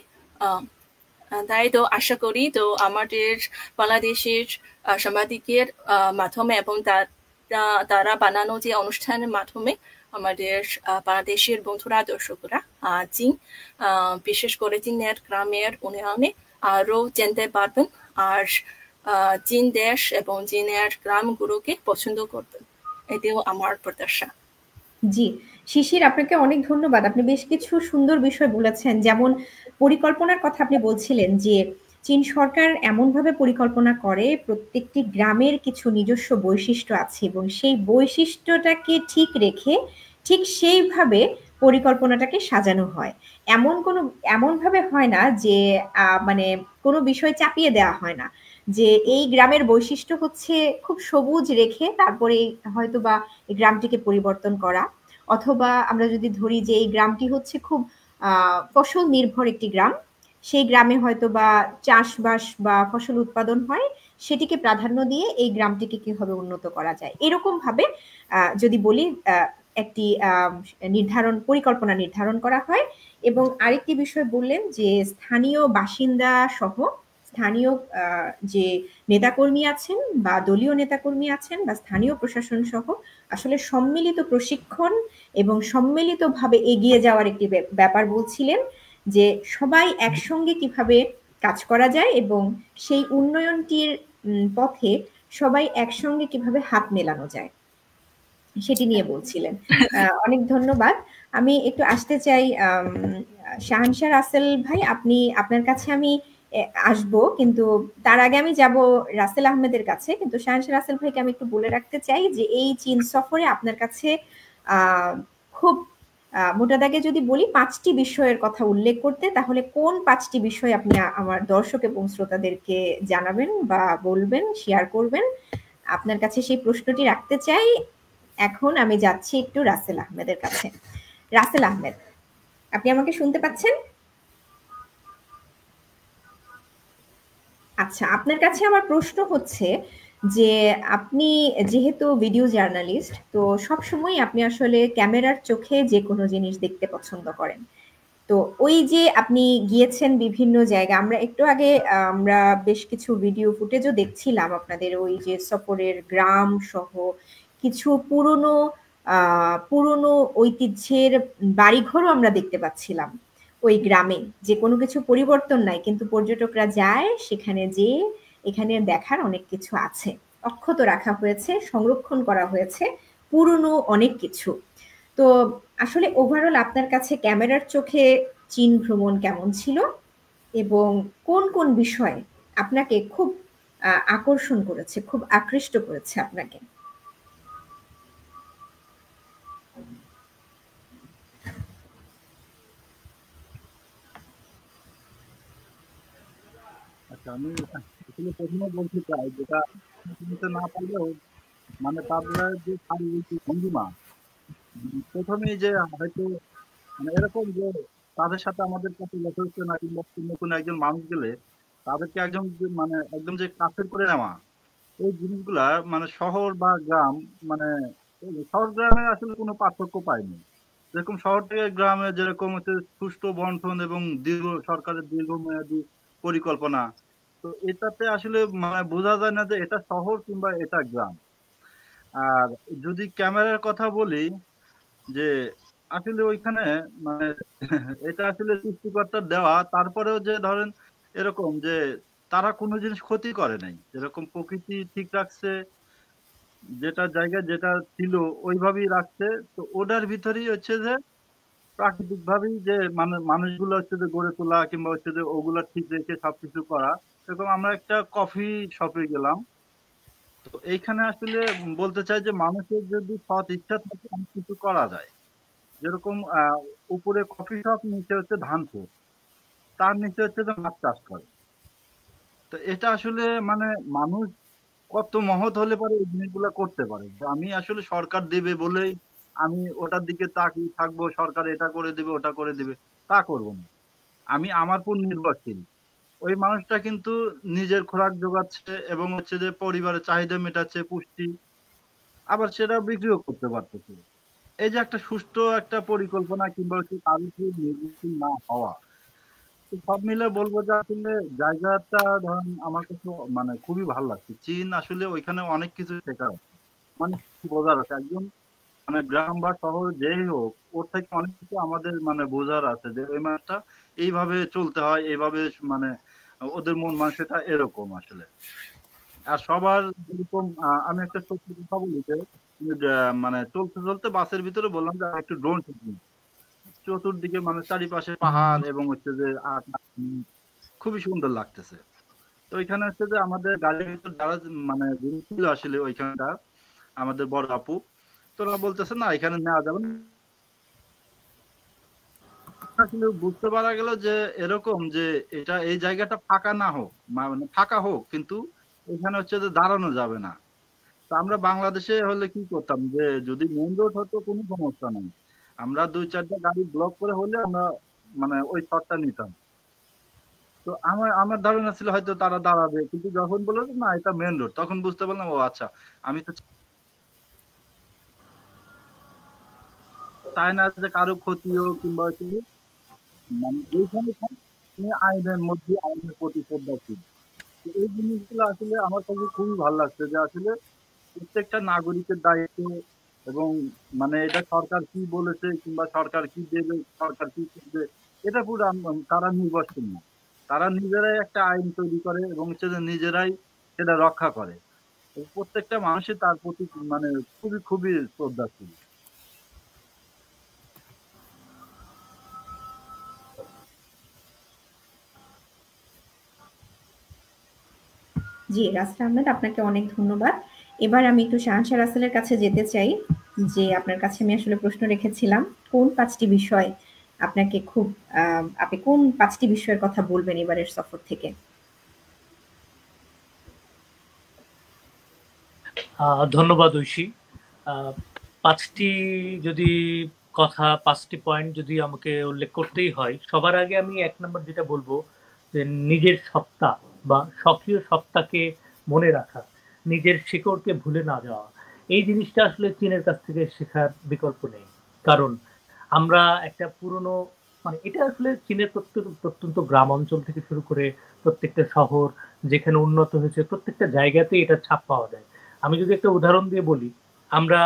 B: তাই তো আশা করি তো আমাদের বাংলাদেশের সাংবাদিকের মাধ্যমে এবং তারা বানানো যে অনুষ্ঠানের মাধ্যমে আমাদের বাংলাদেশের বন্ধুরা, দর্শকরা চীন, বিশেষ করে চীনের গ্রামের উন্নয়নে আরো জানতে পারবেন আর চীন দেশ এবং চীনের গ্রামগুলোকে পছন্দ করবেন, এটাও আমার প্রত্যাশা।
A: জি, শিশির, আপনাকে অনেক ধন্যবাদ। আপনি বেশ কিছু সুন্দর বিষয় বলেছেন, যেমন পরিকল্পনার কথা আপনি বলছিলেন যে চীন সরকার এমনভাবে পরিকল্পনা করে প্রত্যেকটি গ্রামের কিছু নিজস্ব বৈশিষ্ট্য আছে এবং সেই বৈশিষ্ট্যটাকে ঠিক রেখে ঠিক সেইভাবে পরিকল্পনাটাকে সাজানো হয়। এমনভাবে হয় না যে মানে কোনো বিষয় চাপিয়ে দেওয়া হয় না যে এই গ্রামের বৈশিষ্ট্য হচ্ছে খুব সবুজ রেখে তারপরে হয়তো বা এই গ্রামটিকে পরিবর্তন করা, অথবা আমরা যদি ধরি যে এই গ্রামটি হচ্ছে খুব ফসল নির্ভর একটি গ্রাম, সেই গ্রামে হয়তো বা চাষবাস বা ফসল উৎপাদন হয়, সেটিকে প্রাধান্য দিয়ে এই গ্রামটিকে কিভাবে উন্নত করা যায় এরকম ভাবে যদি বলি একটি পরিকল্পনা নির্ধারণ করা হয়। এবং আরেকটি বিষয় বললেন যে স্থানীয় বাসিন্দা সহ স্থানীয় যে নেতাকর্মী আছেন বা দলীয় নেতাকর্মী আছেন বা স্থানীয় প্রশাসন সহ আসলে সম্মিলিত প্রশিক্ষণ এবং সম্মিলিতভাবে এগিয়ে যাওয়ার একটি ব্যাপার বলছিলেন, যে সবাই একসঙ্গে কিভাবে কাজ করা যায় এবং সেই উন্নয়নটির পথে সবাই একসঙ্গে কিভাবে হাত মেলানো যায় সেটি নিয়ে বলছিলেন। অনেক ধন্যবাদ। আমি একটু আসতে চাই শাহানশাহ রাসেল ভাই, আপনার কাছে আমি আসবো, কিন্তু তার আগে আমি যাব রাসেল আহমেদের কাছে। কিন্তু শাহানশাহ রাসেল ভাইকে আমি একটু বলে রাখতে চাই যে এই চীন সফরে আপনার কাছে খুব মোটা দাগে যদি বলি 5টি বিষয়ের কথা উল্লেখ করতে, তাহলে কোন 5টি বিষয় আপনি আমার দর্শক এবং শ্রোতাদেরকে জানাবেন বা বলবেন, শেয়ার করবেন? আপনার কাছে সেই প্রশ্নটি রাখতে চাই। এখন আমি যাচ্ছি একটু রাসেল আহমেদের কাছে। রাসেল আহমেদ, আপনি আমাকে শুনতে পাচ্ছেন? আচ্ছা, আপনার কাছে আমার প্রশ্ন হচ্ছে যে আপনি যেহেতু ভিডিও জার্নালিস্ট, তো সবসময় আপনি আসলে ক্যামেরার চোখে যে কোনো জিনিস দেখতে পছন্দ করেন। তো ওই যে আপনি গিয়েছেন বিভিন্ন জায়গায়, আমরা একটু আগে আমরা বেশ কিছু ভিডিও ফুটেজও দেখছিলাম আপনাদের ওই যে সফরের গ্রাম সহ কিছু পুরনো ঐতিহ্যের বাড়িঘরও আমরা দেখতে পাচ্ছিলাম ওই গ্রামে। যে কোনো কিছু পরিবর্তন নাই, কিন্তু পর্যটকরা যায় সেখানে, যে এখানে দেখার অনেক কিছু আছে, অক্ষত রাখা হয়েছে, সংরক্ষণ করা হয়েছে পুরনো অনেক কিছু। তো আসলে ওভারঅল আপনার কাছে ক্যামেরার চোখে চীন ভ্রমণ কেমন ছিল এবং কোন কোন বিষয় আপনাকে খুব আকর্ষণ করেছে, খুব আকৃষ্ট করেছে আপনাকে?
C: আচ্ছা, আমি আসলে প্রথমে বলতে চাই, যেটা শুনতে না পারলেও মানে তাদের যে শারীরিক ভঙ্গিমা, প্রথমেই যে হয়তো মানে এরকম যে তাদের সাথে আমাদের কাছে যথেষ্ট না, কিংবা কোনো একজন মানুষ গেলে তাদেরকে একদম মানে একদম যে কাছের করে নেওয়া, এই জিনিসগুলা মানে শহর বা গ্রাম, মানে শহর গ্রামে আসলে কোনো পার্থক্য পাইনি। যেরকম শহর থেকে গ্রামে যেরকম হচ্ছে সুষ্ঠু বন্টন এবং সরকারের দীর্ঘমেয়াদী পরিকল্পনা, তো এটাতে আসলে মানে বোঝা যায় না যে এটা শহর কিংবা এটা গ্রাম। আর যদি ক্যামেরার কথা বলি, যে আসলে ওইখানে মানে এটা আসলে সৃষ্টিকর্তার দেওয়া, তারপরেও যে ধরেন এরকম যে তারা কোনো জিনিস ক্ষতি করে নাই, যেরকম প্রকৃতি ঠিক রাখছে, যেটা জায়গা যেটা ছিল ওইভাবেই রাখছে। তো ওটার ভিতরেই হচ্ছে যে প্রাকৃতিক ভাবেই যে মানুষগুলো হচ্ছে যে গড়ে তোলা, কিংবা হচ্ছে যে ওগুলা ঠিক রেখে সবকিছু করা। এরকম আমরা একটা কফি শপে গেলাম, তো এইখানে আসলে বলতে চাই যে মানুষের যদি সৎ ইচ্ছা থাকে অনেক কিছু করা যায়। যেরকম উপরে কফি শপ, নিচে হচ্ছে ধান ক্ষেত, তার নিচে হচ্ছে যে মাছ চাষ করে। তো এটা আসলে মানে মানুষ কত মহৎ হলে পরে এই জিনিসগুলো করতে পারে। আমি আসলে সরকার দেবে বলেই আমি ওটার দিকে তাকিয়ে থাকবো, সরকার এটা করে দিবে ওটা করে দিবে, তা করবো না। আমি আমার উপর নির্ভরশীল। ওই মানুষটা কিন্তু নিজের খোরাক জোগাচ্ছে এবং হচ্ছে যে পরিবারের চাহিদা মেটাচ্ছে, পুষ্টি, আবার সেটা বিক্রিও করতে পারতেছে। এই যে একটা সুষ্ঠু একটা পরিকল্পনা কিংবা হচ্ছে তার উপর নির্ভরশীল না হওয়া, তো সব মিলে বলবো যে আসলে জায়গাটা ধরেন আমার কাছে মানে খুবই ভালো লাগছে। চীন আসলে ওইখানে অনেক কিছু শেখার আছে, অনেক কিছু বোঝার আছে। একজন মানে গ্রাম বা শহর যেই হোক, ওর থেকে অনেক কিছু আমাদের মানে বোঝার আছে যে ওই মানুষটা এইভাবে চলতে হয়, এইভাবে মানে ওদের মন মানসিকতা এরকম আসলে। আর সবার যেরকম আমি একটা সত্যি কথা বলি যে মানে চলতে চলতে বাসের ভিতরে বললাম যে আমি একটু ড্রোন শুটিং, চতুর্দিকে মানে চারিপাশে পাহাড় এবং হচ্ছে যে খুবই সুন্দর লাগতেছে। তো ওইখানে হচ্ছে যে আমাদের গাড়ির ভিতর যারা মানে যিনি ছিল আসলে ওইখানটা আমাদের বড় আপু, তোরা বলতেছে না এখানে নেওয়া যাবে না। আসলে বুঝতে পারা গেল যে এরকম যে এটা এই জায়গাটা ফাঁকা না হোক, মানে ফাঁকা হোক, কিন্তু এখানে হচ্ছে যে দাঁড়ানো যাবে না। তো আমরা বাংলাদেশে হলে কি করতাম যে যদি মেইন রোড হতো কোনো সমস্যা নেই, আমরা 2-4টা গাড়ি ব্লক করে হলে আমরা মানে ওই শটটা নিতাম। তো আমার আমার ধারণা ছিল হয়তো তারা দাঁড়াবে, কিন্তু যখন বললো যে না এটা মেইন রোড, তখন বুঝতে পারলাম ও আচ্ছা, আমি তো চাই না যে কারো ক্ষতি হোক কিংবা হচ্ছে যে মানে এইখানে আইনের মধ্যে আইনের প্রতি শ্রদ্ধাশীল। তো এই জিনিসগুলো আসলে আমার কাছে খুবই ভালো লাগছে যে আসলে প্রত্যেকটা নাগরিকের দায়িত্ব, এবং মানে এটা সরকার কি বলেছে কিংবা সরকার কি দেবে, সরকার কি করবে, এটা পুরো তারা নির্ভরশীল না। তারা নিজেরাই একটা আইন তৈরি করে এবং হচ্ছে যে নিজেরাই সেটা রক্ষা করে। তো প্রত্যেকটা মানুষই তার প্রতি মানে খুবই খুবই শ্রদ্ধাশীল।
A: জি, রাসেল আহমেদ, আপনাকে অনেক ধন্যবাদ। এবার আমি একটু শাহানশাহ রাসেলের কাছে যেতে চাই, যে আপনার কাছে আমি আসলে প্রশ্ন রেখেছিলাম কোন 5টি বিষয় আপনাকে খুব আপনি কোন 5টি বিষয়ের কথা বলবেন এবারের সফর থেকে?
D: ধন্যবাদ ঐশী। 5টি যদি কথা 5টি পয়েন্ট যদি আমাকে উল্লেখ করতেই হয়, সবার আগে আমি 1 নম্বর যেটা বলবো যে নিজের সত্তা বা স্বকীয় সত্তাকে মনে রাখা, নিজের শিকড়কে ভুলে না যাওয়া। এই জিনিসটা আসলে চীনের কাছ থেকে শেখার বিকল্প নেই। কারণ আমরা একটা পুরনো মানে এটা আসলে চীনের প্রত্যন্ত গ্রাম অঞ্চল থেকে শুরু করে প্রত্যেকটা শহর যেখানে উন্নত হয়েছে প্রত্যেকটা জায়গাতেই এটা ছাপ পাওয়া যায়। আমি যদি একটা উদাহরণ দিয়ে বলি, আমরা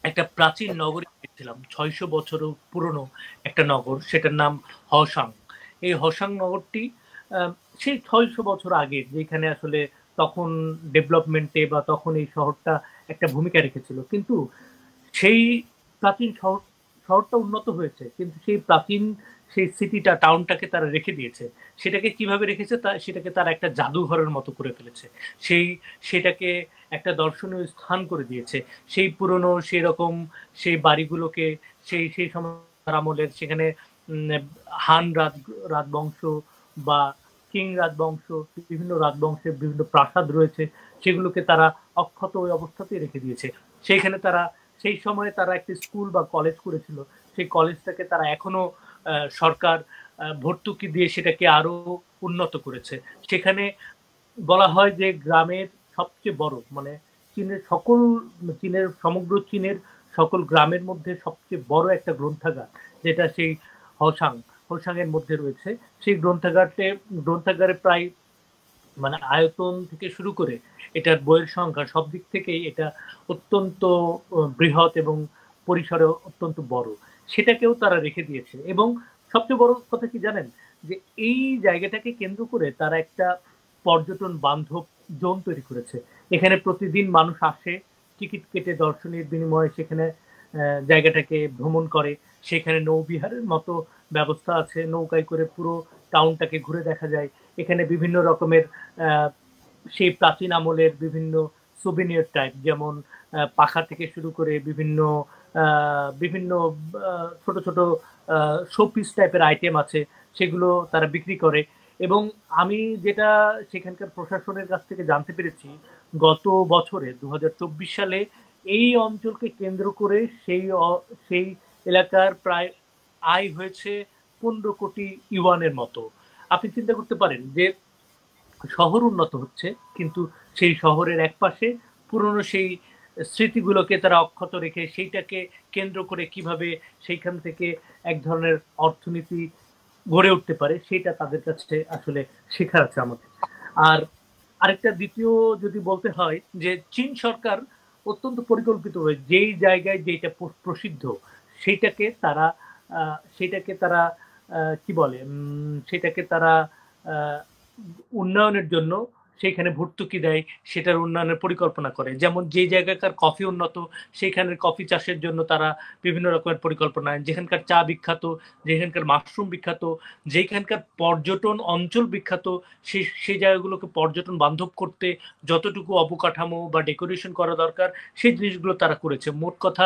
D: একটা প্রাচীন নগরে গেছিলাম, 600 বছরও পুরনো একটা নগর, সেটার নাম হসাং। এই হসাং নগরটি সেই 600 বছর আগে, যেখানে আসলে তখন ডেভেলপমেন্টে বা তখন এই শহরটা একটা ভূমিকা রেখেছিল, কিন্তু সেই প্রাচীন শহরটা উন্নত হয়েছে, কিন্তু সেই প্রাচীন সেই সিটিটা টাউনটাকে তারা রেখে দিয়েছে। সেটাকে কিভাবে রেখেছে, সেটাকে তারা একটা জাদুঘরের মতো করে ফেলেছে। সেটাকে একটা দর্শনীয় স্থান করে দিয়েছে। সেই পুরনো সেরকম সেই বাড়িগুলোকে সেই সময় আমলের সেখানে হান রাজবংশ বা কিং রাজবংশ, বিভিন্ন রাজবংশের বিভিন্ন প্রাসাদ রয়েছে, সেগুলোকে তারা অক্ষত ওই অবস্থাতেই রেখে দিয়েছে। সেইখানে তারা সেই সময়ে তারা একটি স্কুল বা কলেজ করেছিল, সেই কলেজটাকে তারা এখনো সরকার ভর্তুকি দিয়ে সেটাকে আরো উন্নত করেছে। সেখানে বলা হয় যে গ্রামের সবচেয়ে বড় মানে চীনের সমগ্র চীনের সকল গ্রামের মধ্যে সবচেয়ে বড় একটা গ্রন্থাগার, যেটা সেই হোসাং এর মধ্যে রয়েছে। সেই গ্রন্থাগারে প্রায় মানে আয়তন থেকে শুরু করে এটার বইয়ের সংখ্যা সব দিক থেকেই এটা অত্যন্ত বৃহৎ এবং পরিসরে অত্যন্ত বড়। সেটাকেও তারা রেখে দিয়েছে। এবং সবচেয়ে বড় কথা কি জানেন, যে এই জায়গাটাকে কেন্দ্র করে তারা একটা পর্যটন বান্ধব জোন তৈরি করেছে। এখানে প্রতিদিন মানুষ আসে, টিকিট কেটে দর্শনের বিনিময়ে সেখানে জায়গাটাকে ভ্রমণ করে। সেখানে নৌবিহারের মতো ব্যবস্থা আছে, নৌকায় করে পুরো টাউনটাকে ঘুরে দেখা যায়। এখানে বিভিন্ন রকমের সেই প্রাচীন আমলের বিভিন্ন সুভিনিয়র টাইপ, যেমন পাখা থেকে শুরু করে বিভিন্ন বিভিন্ন ছোট ছোট শোপিস টাইপের আইটেম আছে, সেগুলো তারা বিক্রি করে। এবং আমি যেটা সেখানকার প্রশাসনের কাছ থেকে জানতে পেরেছি, গত বছরে 2024 সালে এই অঞ্চলকে কেন্দ্র করে সেই এলাকার প্রায় আয় হয়েছে 15 কোটি ইউয়ানের মতো। আপনি চিন্তা করতে পারেন যে শহর উন্নত হচ্ছে, কিন্তু সেই শহরের একপাশে পুরনো সেই স্মৃতিগুলোকে তারা অক্ষত রেখে সেইটাকে কেন্দ্র করে কিভাবে সেইখান থেকে এক ধরনের অর্থনীতি গড়ে উঠতে পারে, সেটা তাদের কাছে আসলে শেখার আছে আমাদের। আর আরেকটা দ্বিতীয় যদি বলতে হয় যে চীন সরকার অত্যন্ত পরিকল্পিতভাবে যেই জায়গায় যেটা প্রসিদ্ধ সেইটাকে তারা কি বলে সেটাকে তারা উন্নয়নের জন্য সেখানে ভর্তুকি দেয়, সেটার উন্নয়নের পরিকল্পনা করে। যেমন যে জায়গাকার কফি উন্নত সেখানের কফি চাষের জন্য তারা বিভিন্ন রকমের পরিকল্পনা, যেখানকার চা বিখ্যাত, যেখানকার মাশরুম বিখ্যাত, যেখানকার পর্যটন অঞ্চল বিখ্যাত, সেই জায়গাগুলোকে পর্যটন বান্ধব করতে যতটুকু অবকাঠামো বা ডেকোরেশন করা দরকার সেই জিনিসগুলো তারা করেছে। মোট কথা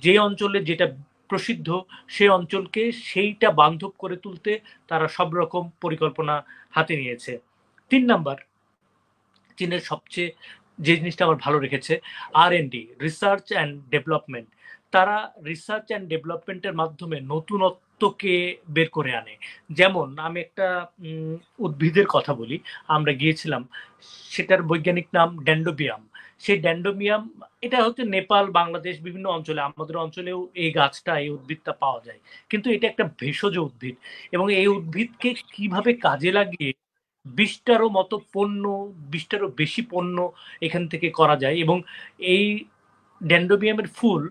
D: যে অঞ্চলে যেটা প্রসিদ্ধ সেই অঞ্চলকে সেইটা বান্ধব করে তুলতে তারা সব রকম পরিকল্পনা হাতে নিয়েছে। 3 নাম্বার, চীনের সবচেয়ে যে জিনিসটা আমার ভালো রেখেছে R&D, রিসার্চ অ্যান্ড ডেভেলপমেন্ট। তারা রিসার্চ অ্যান্ড ডেভেলপমেন্টের মাধ্যমে নতুনত্বকে বের করে আনে। যেমন আমি একটা উদ্ভিদের কথা বলি, আমরা গিয়েছিলাম, সেটার বৈজ্ঞানিক নাম ড্যান্ডোবিয়াম। সেই ড্যান্ডোবিয়াম এটা হচ্ছে নেপাল, বাংলাদেশ বিভিন্ন অঞ্চলে, আমাদের অঞ্চলেও এই গাছটা এই উদ্ভিদটা পাওয়া যায়, কিন্তু এটা একটা ভেষজ উদ্ভিদ এবং এই উদ্ভিদকে কিভাবে কাজে লাগিয়ে 20টারও মতো পণ্য, 20টারও বেশি পণ্য এখান থেকে করা যায়। এবং এই ড্যান্ডোবিয়ামের ফুল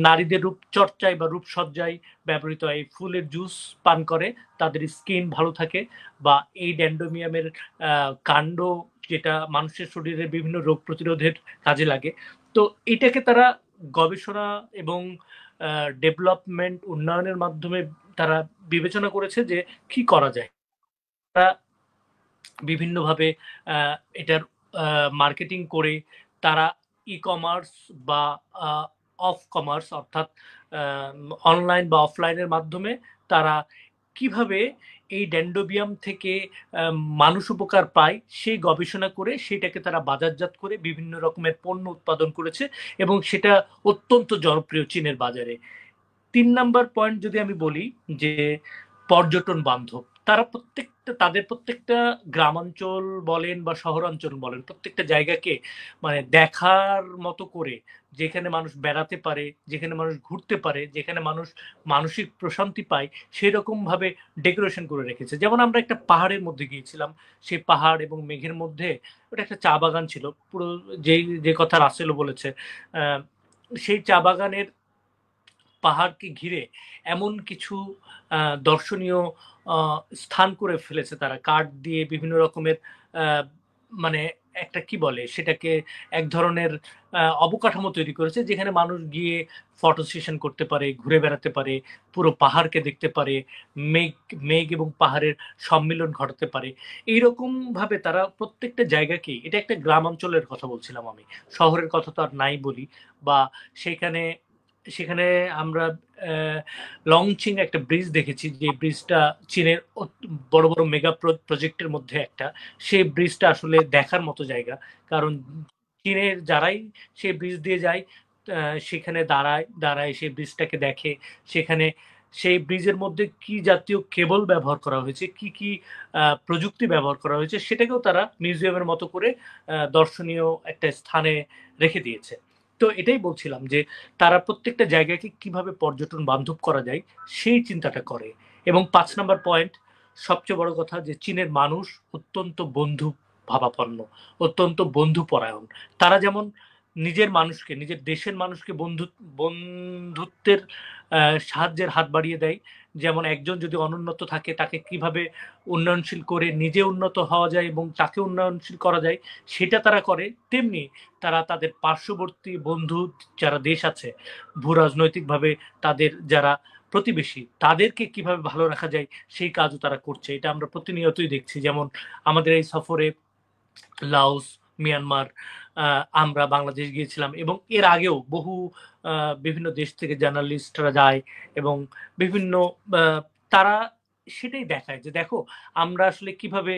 D: নারীদের রূপচর্চায় বা রূপসজ্জায় ব্যবহৃত হয়। এই ফুলের জুস পান করে তাদের স্কিন ভালো থাকে, বা এই ড্যান্ডোবিয়ামের কাণ্ড যেটা মানুষের শরীরে বিভিন্ন রোগ প্রতিরোধের কাজে লাগে। তো এটাকে তারা গবেষণা এবং ডেভেলপমেন্ট উন্নয়নের মাধ্যমে তারা বিবেচনা করেছে যে কি করা যায়। তারা বিভিন্নভাবে এটার মার্কেটিং করে তারা ই-কমার্স বা অফ কমার্স অর্থাৎ অনলাইন বা অফলাইনের মাধ্যমে তারা কিভাবে এই ড্যান্ডোবিয়াম থেকে মানুষ উপকার পায় সেই গবেষণা করে সেটাকে তারা বাজারজাত করে বিভিন্ন রকমের পণ্য উৎপাদন করেছে এবং সেটা অত্যন্ত জনপ্রিয় চীনের বাজারে। 3 নাম্বার পয়েন্ট যদি আমি বলি যে পর্যটন বান্ধব, তারা তাদের প্রত্যেকটা গ্রামাঞ্চল বলেন বা শহরাঞ্চল বলেন, প্রত্যেকটা জায়গাকে মানে দেখার মতো করে, যেখানে মানুষ বেড়াতে পারে, যেখানে মানুষ ঘুরতে পারে, যেখানে মানুষ মানসিক প্রশান্তি পায়, সেরকম ভাবে ডেকোরেশন করে রেখেছে। যেমন আমরা একটা পাহাড়ের মধ্যে গিয়েছিলাম, সেই পাহাড় এবং মেঘের মধ্যে ওটা একটা চা বাগান ছিল, পুরো যে কথা রাসেলও বলেছে, সেই চা বাগানের পাহাড়কে ঘিরে এমন কিছু দর্শনীয় স্থান করে ফেলেছে তারা, কাঠ দিয়ে বিভিন্ন রকমের মানে একটা কি বলে সেটাকে এক ধরনের অবকাঠামো তৈরি করেছে, যেখানে মানুষ গিয়ে ফটো সেশন করতে পারে, ঘুরে বেড়াতে পারে, পুরো পাহাড়কে দেখতে পারে, মেঘ এবং পাহাড়ের সম্মিলন ঘটাতে পারে। এইরকম ভাবে তারা প্রত্যেকটা জায়গাকেই, এটা একটা গ্রাম অঞ্চলের কথা বলছিলাম আমি, শহরের কথা তো আর নাই বলি, বা সেখানে আমরা লংচিং একটা ব্রিজ দেখেছি, যে ব্রিজটা চীনের বড় বড় মেগা প্রজেক্টের মধ্যে একটা। সেই ব্রিজটা আসলে দেখার মতো জায়গা, কারণ চীনের যারাই সেই ব্রিজ দিয়ে যায় সেখানে দাঁড়ায় সেই ব্রিজটাকে দেখে, সেখানে সেই ব্রিজের মধ্যে কি জাতীয় কেবল ব্যবহার করা হয়েছে, কি কি প্রযুক্তি ব্যবহার করা হয়েছে, সেটাকেও তারা মিউজিয়ামের মতো করে দর্শনীয় একটা স্থানে রেখে দিয়েছে। তো এটাই বলছিলাম যে তারা প্রত্যেকটা জায়গাকে কিভাবে পর্যটন বান্ধব করা যায় সেই চিন্তাটা করে। এবং 5 নাম্বার পয়েন্ট, সবচেয়ে বড় কথা, যে চীনের মানুষ অত্যন্ত বন্ধু ভাবাপন্ন, অত্যন্ত বন্ধুপরায়ণ। তারা যেমন নিজের মানুষকে, নিজের দেশের মানুষকে বন্ধুত্বের সাহায্যের হাত বাড়িয়ে দেয়, যেমন একজন যদি অনুন্নত থাকে তাকে কিভাবে উন্নয়নশীল করে নিজে উন্নত হওয়া যায় এবং তাকে উন্নয়নশীল করা যায় সেটা তারা করে, তেমনি তারা তাদের পার্শ্ববর্তী বন্ধু যারা দেশ আছে, ভূরাজনৈতিকভাবে তাদের যারা প্রতিবেশী, তাদেরকে কিভাবে ভালো রাখা যায় সেই কাজও তারা করছে। এটা আমরা প্রতিনিয়তই দেখছি। যেমন আমাদের এই সফরে লাওস, মিয়ানমার, আমরা বাংলাদেশ গিয়েছিলাম, এবং এর আগেও বিভিন্ন দেশ থেকে জার্নালিস্টরা যায় এবং বিভিন্ন তারা সেটাই দেখায় যে দেখো আমরা আসলে কিভাবে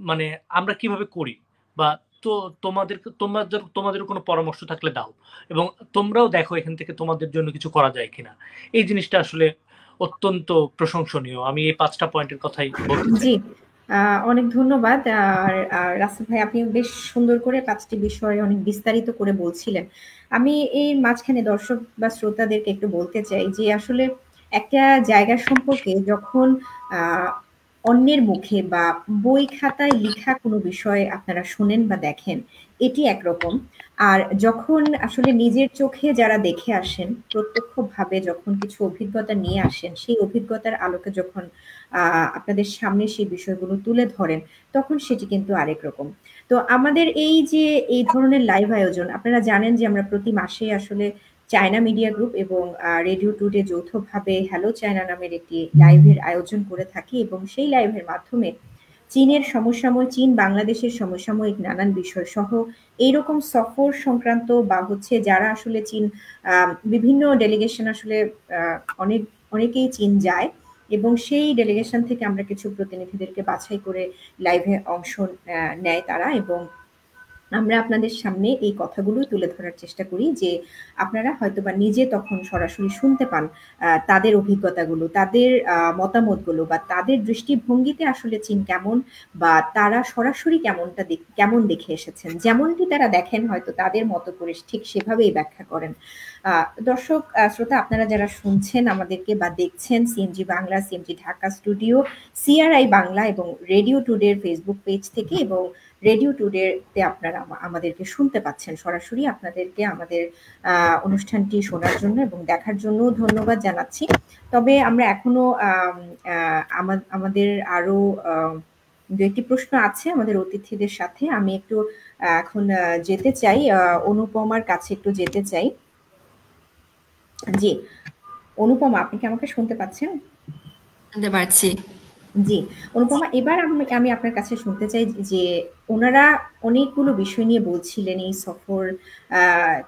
D: মানে আমরা কিভাবে করি, বা তো তোমাদের কোনো পরামর্শ থাকলে দাও, এবং তোমরাও দেখো এখান থেকে তোমাদের জন্য কিছু করা যায় কিনা। এই জিনিসটা আসলে অত্যন্ত প্রশংসনীয়। আমি এই 5টা পয়েন্টের কথাই বলতে চাই।
A: জি, অনেক ধন্যবাদ। আর রাসেল ভাই, আপনি বেশ সুন্দর করে 5টি বিষয়ে অনেক বিস্তারিত করে বলছিলেন। আমি এই মাঝখানে দর্শক বা শ্রোতাদেরকে একটু বলতে চাই যে আসলে একটা জায়গা সম্পর্কে যখন অন্যের মুখে বা বই খাতায় লিখা কোনো বিষয় আপনারা শোনেন বা দেখেন, এটি একরকম। আর যখন আসলে নিজের চোখে যারা দেখে আসেন, প্রত্যক্ষভাবে যখন কিছু অভিজ্ঞতা নিয়ে আসেন, সেই অভিজ্ঞতার আলোকে যখন আপনাদের সামনে সেই বিষয়গুলো তুলে ধরেন, তখন সেটি কিন্তু আরেক রকম। তো আমাদের এই যে এই ধরনের লাইভ আয়োজন, আপনারা জানেন যে আমরা প্রতি মাসে আসলে চায়না মিডিয়া গ্রুপ এবং রেডিও টুডে যৌথভাবে হ্যালো চায়না নামের একটি লাইভের আয়োজন করে থাকি, এবং সেই লাইভের মাধ্যমে চীনের সমসাময়িক, চীন বাংলাদেশের সমসাময়িক নানান বিষয় সহ এইরকম সফর সংক্রান্ত বা হচ্ছে যারা আসলে চীন বিভিন্ন ডেলিগেশন আসলে অনেকেই চীন যায়, এবং সেই ডেলিগেশন থেকে আমরা কিছু প্রতিনিধিদেরকে বাছাই করে লাইভে অংশ নেয় তারা, এবং আমরা আপনাদের সামনে এই কথাগুলো তুলে ধরার চেষ্টা করি যে আপনারা হয়তোবা নিজে তখন সরাসরি শুনতে পান তাদের অভিজ্ঞতাগুলো, তাদের মতামতগুলো, বা তাদের দৃষ্টিভঙ্গিতে আসলে চীন কেমন, বা তারা সরাসরি কেমন দেখে এসেছেন, যেমনটি তারা দেখেন হয়তো তাদের মতো করে ঠিক সেভাবেই ব্যাখ্যা করেন। দর্শক শ্রোতা, আপনারা যারা শুনছেন আমাদেরকে বা দেখছেন CMG Bangla, CMG Dhaka studio, CRI Bangla এবং রেডিও টুডের ফেসবুক পেজ থেকে এবং রেডিও টুডেতে আপনারা আমাদেরকে শুনতে পাচ্ছেন সরাসরি, আপনাদেরকে আমাদের অনুষ্ঠানটি শোনার জন্য এবং দেখার জন্য ধন্যবাদ জানাচ্ছি। তবে আমরা এখনো আমাদের আরো দু একটি প্রশ্ন আছে আমাদের অতিথিদের সাথে। আমি একটু এখন যেতে চাই, অনুপমার কাছে একটু যেতে চাই। জি, অনুপমা, আপনি কি আমাকে শুনতে পাচ্ছেন?
E: শুনতে পারছি।
A: জি, অনুপমা, এবার আমি আপনার কাছে শুনতে চাই যে ওনারা অনেকগুলো বিষয় নিয়ে বলছিলেন এই সফর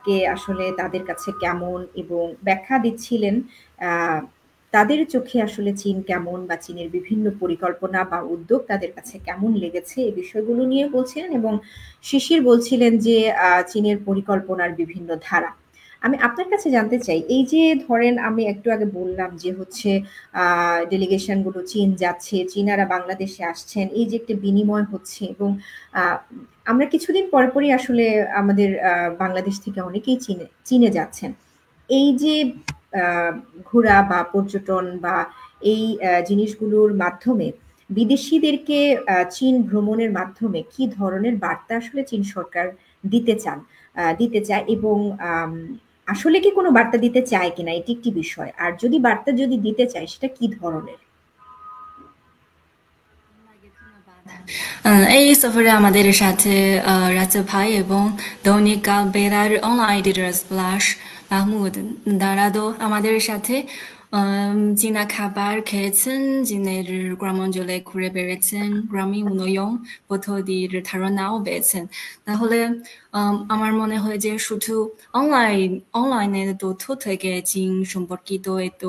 A: কে আসলে তাদের কাছে কেমন, এবং ব্যাখ্যা দিচ্ছিলেন তাদের চোখে আসলে চীন কেমন, বা চীনের বিভিন্ন পরিকল্পনা বা উদ্যোগ তাদের কাছে কেমন লেগেছে, এই বিষয়গুলো নিয়ে বলছিলেন। এবং শিশির বলছিলেন যে চীনের পরিকল্পনার বিভিন্ন ধারা। আমি আপনার কাছে জানতে চাই, এই যে ধরেন আমি একটু আগে বললাম যে হচ্ছে ডেলিগেশন গুলো চীন যাচ্ছে, চীনারা বাংলাদেশে আসছেন, এই যে একটা বিনিময় হচ্ছে, এবং আমরা কিছুদিন পরপরই আসলে আমাদের বাংলাদেশ থেকে অনেকেই চীনে যাচ্ছেন। এই যে ঘোরা বা পর্যটন বা এই জিনিসগুলোর মাধ্যমে বিদেশিদেরকে চীন ভ্রমণের মাধ্যমে কি ধরনের বার্তা আসলে চীন সরকার দিতে চায়, এবং আসলে কি কোনো বার্তা দিতে চায় কিনা, এটি একটি বিষয়। আর যদি বার্তা দিতে চায়, সেটা কি ধরনের?
E: এই সফরে আমাদের সাথে রাসেল ভাই এবং দৌনিকা বেরার অনলাইন এডিটর স্প্লাশ মাহমুদ দারাদো আমাদের সাথে চীনা খাবার খেয়েছেন, চীনের গ্রামাঞ্চলে ঘুরে বেড়েছেন, গ্রামীণ উন্নয়ন পদ্ধতির ধারণাও পেয়েছেন। তাহলে আমার মনে হয় যে শুধু অনলাইনের তথ্য থেকে চীন সম্পর্কিত এত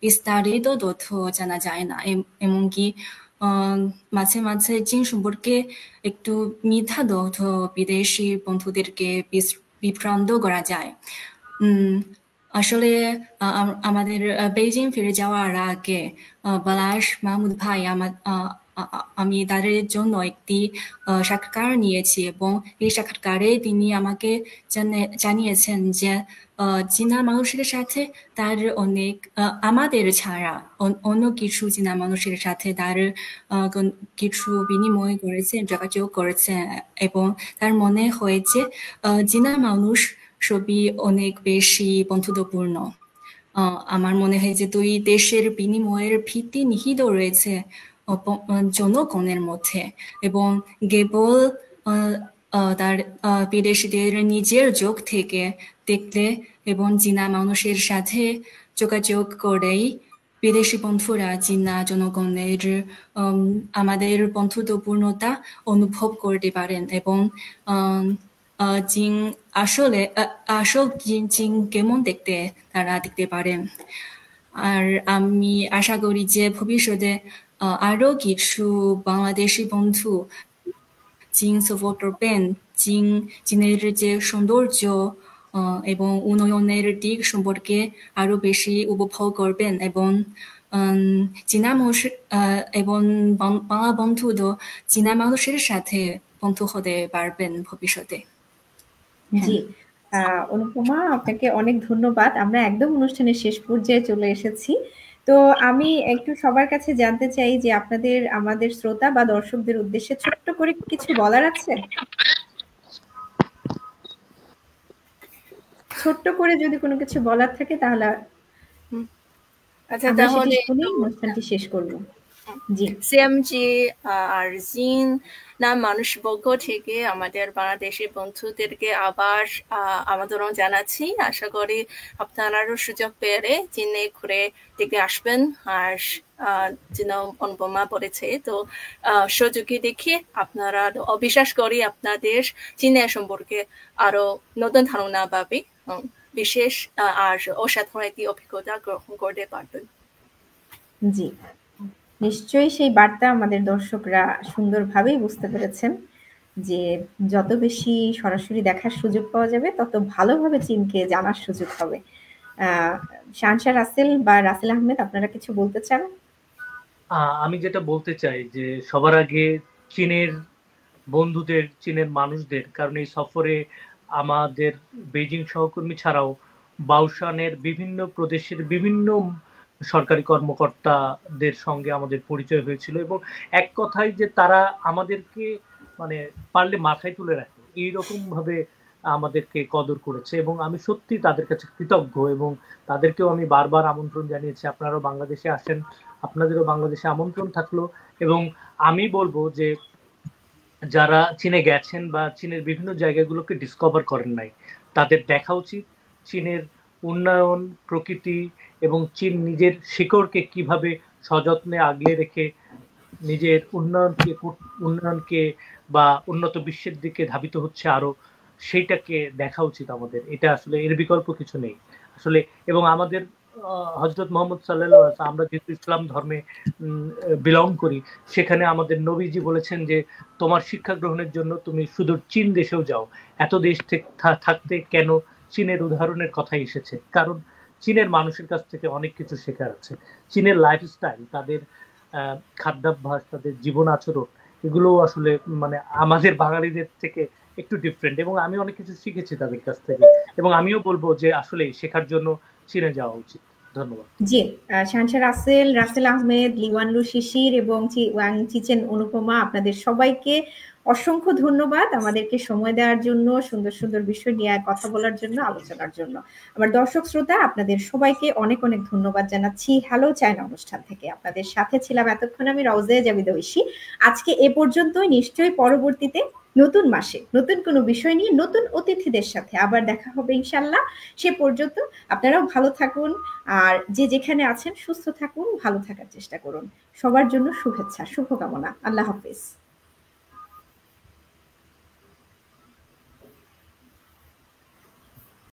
E: বিস্তারিত তথ্য জানা যায় না, এমনকি মাঝে মাঝে চীন সম্পর্কে একটু মিথ্যা তথ্য বিদেশি বন্ধুদেরকে বিভ্রান্ত করা যায়। আসলে আমাদের বেইজিং ফিরে যাওয়ার আগে বালাশ মাহমুদ ভাই আমি তাদের জন্য একটি সাক্ষাৎকার নিয়েছি, এবং এই সাক্ষাৎকারে তিনি আমাকে জানিয়েছেন যে চীনা মানুষের সাথে তার অনেক আমাদের ছাড়া অন্য কিছু চীনা মানুষের সাথে তার কিছু বিনিময় করেছেন, যোগাযোগ করেছেন, এবং তার মনে হয়েছে চীনা মানুষ সবই অনেক বেশি বন্ধুত্বপূর্ণ। আমার মনে হয় যে দুই দেশের বিনিময়ের ভিত্তি নিহিত রয়েছে জনগণের মধ্যে, এবং কেবল তার বিদেশিদের নিজের চোখ থেকে দেখলে এবং চীনা মানুষের সাথে যোগাযোগ করেই বিদেশি বন্ধুরা চীনা জনগণের আমাদের বন্ধুত্বপূর্ণতা অনুভব করতে পারেন, এবং চীন আসল চীন কেমন দেখতে তারা দেখতে পারেন। আর আমি আশা করি যে ভবিষ্যতে আরো কিছু বাংলাদেশি বন্ধু চীন সফর করবেন, চীনের যে সৌন্দর্য এবং উন্নয়নের দিক সম্পর্কে আরো বেশি উপভোগ করবেন এবং চীনা মানুষ এবং বাংলা বন্ধু도 চীনা মানুষের সাথে বন্ধু হতে পারবেন ভবিষ্যতে।
A: জি, অনুপমা আপনাকে অনেক ধন্যবাদ। আমরা একদম অনুষ্ঠানের শেষ পর্যায়ে চলে এসেছি। তো আমি একটু সবার কাছে জানতে চাই যে আপনাদের আমাদের শ্রোতা বা দর্শকদের উদ্দেশ্যে ছোট্ট করে কিছু বলার আছে? ছোট্ট করে যদি কোনো কিছু বলার থাকে তাহলে
B: আচ্ছা,
A: আমরা
B: তাহলে
A: সেটি শুনে অনুষ্ঠানটি শেষ করব। জি,
B: সিএমজি আর জিন না মানুষ পক্ষ থেকে আমাদের বাংলাদেশি বন্ধুদেরকে আবার আমন্ত্রণ জানাচ্ছি। আশা করি আপনারাও সুযোগ পেলে চীনে ঘুরে দেখে আসবেন। আর যেন অনুপমা বলেছে, তো সুযোগে দেখে আপনারা বিশ্বাস করি আপনাদের চীনের সম্পর্কে আরো নতুন ধারণা পাবে, বিশেষ আর অসাধারণ একটি অভিজ্ঞতা গ্রহণ করতে পারবেন।
A: জি, নিশ্চয়ই সেই বার্তা আমাদের দর্শকরা সুন্দরভাবেই বুঝতে পেরেছেন যে যত বেশি সরাসরি দেখার সুযোগ পাওয়া যাবে তত ভালোভাবে চীনকে জানার সুযোগ হবে। শাহনশাহ রাসেল বা রাসেল আহমেদ, আপনারা কিছু বলতে চান?
D: আমি যেটা বলতে চাই যে সবার আগে চীনের বন্ধুদের, চীনের মানুষদের, কারণ এই সফরে আমাদের বেজিং সহকর্মী ছাড়াও বাউশানের বিভিন্ন প্রদেশের বিভিন্ন সরকারি কর্মকর্তাদের সঙ্গে আমাদের পরিচয় হয়েছিল এবং এক কথায় যে তারা আমাদেরকে মানে পারলে মাথায় তুলে রাখে এইরকম ভাবে আমাদেরকে কদর করেছে এবং আমি সত্যি তাদের কাছে কৃতজ্ঞ এবং তাদেরকেও আমি বারবার আমন্ত্রণ জানিয়েছি, আপনারাও বাংলাদেশে আসেন, আপনাদেরও বাংলাদেশে আমন্ত্রণ থাকলো। এবং আমি বলবো যে যারা চীনে গেছেন বা চীনের বিভিন্ন জায়গাগুলোকে ডিসকভার করেন নাই তাদের দেখা উচিত চীনের উন্নয়ন, প্রকৃতি এবং চীন নিজের শিকড়কে কিভাবে সযত্নে আগলে রেখে নিজের উন্নয়নকে বা উন্নত বিশ্বের দিকে ধাবিত হচ্ছে আরো, সেইটাকে দেখা উচিত আমাদের। এটা আসলে এর বিকল্প কিছু নেই আসলে। এবং আমাদের হযরত মুহাম্মদ সাল্লাল্লাহু আলাইহি ওয়াসাল্লাম, আমরা যেহেতু ইসলাম ধর্মে বিলং করি, সেখানে আমাদের নবীজি বলেছেন যে তোমার শিক্ষা গ্রহণের জন্য তুমি শুধু চীন দেশেও যাও, এত দেশ থাকতে কেন চীনের উদাহরণের কথাই এসেছে, কারণ চীনের মানুষের কাছ থেকে অনেক কিছু শেখার আছে। চীনের লাইফস্টাইল, তাদের খাদ্যাভ্যাস, তাদের জীবন আচরণ, এগুলো আসলে মানে আমাদের বাঙালিদের থেকে একটু ডিফারেন্ট এবং আমি অনেক কিছু শিখেছি তাদের কাছ থেকে এবং আমিও বলবো যে আসলে শেখার জন্য চীনে যাওয়া উচিত। ধন্যবাদ।
A: জি, শাহনশাহ রাসেল, রাসেল আহমেদ, লিওয়ানলু শিশির এবং ওয়াং চিচেন অনুপমা, আপনাদের সবাইকে অসংখ্য ধন্যবাদ আমাদেরকে সময় দেওয়ার জন্য, সুন্দর সুন্দর বিষয় নিয়ে কথা বলার জন্য, আলোচনার জন্য। আমার দর্শক শ্রোতা, আপনাদের সবাইকে অনেক অনেক ধন্যবাদ জানাচ্ছি হ্যালো চায়না অনুষ্ঠান থেকে। আপনাদের সাথে ছিলাম এতক্ষণ আমি রওজিয়া জাবিদ ঐশী। আজকে এ পর্যন্তই। নিশ্চয়ই পরবর্তীতে নতুন মাসে নতুন কোনো বিষয় নিয়ে নতুন অতিথিদের সাথে আবার দেখা হবে ইনশাল্লাহ। সে পর্যন্ত আপনারাও ভালো থাকুন, আর যে যেখানে আছেন সুস্থ থাকুন, ভালো থাকার চেষ্টা করুন। সবার জন্য শুভেচ্ছা, শুভকামনা। আল্লাহ হাফেজ।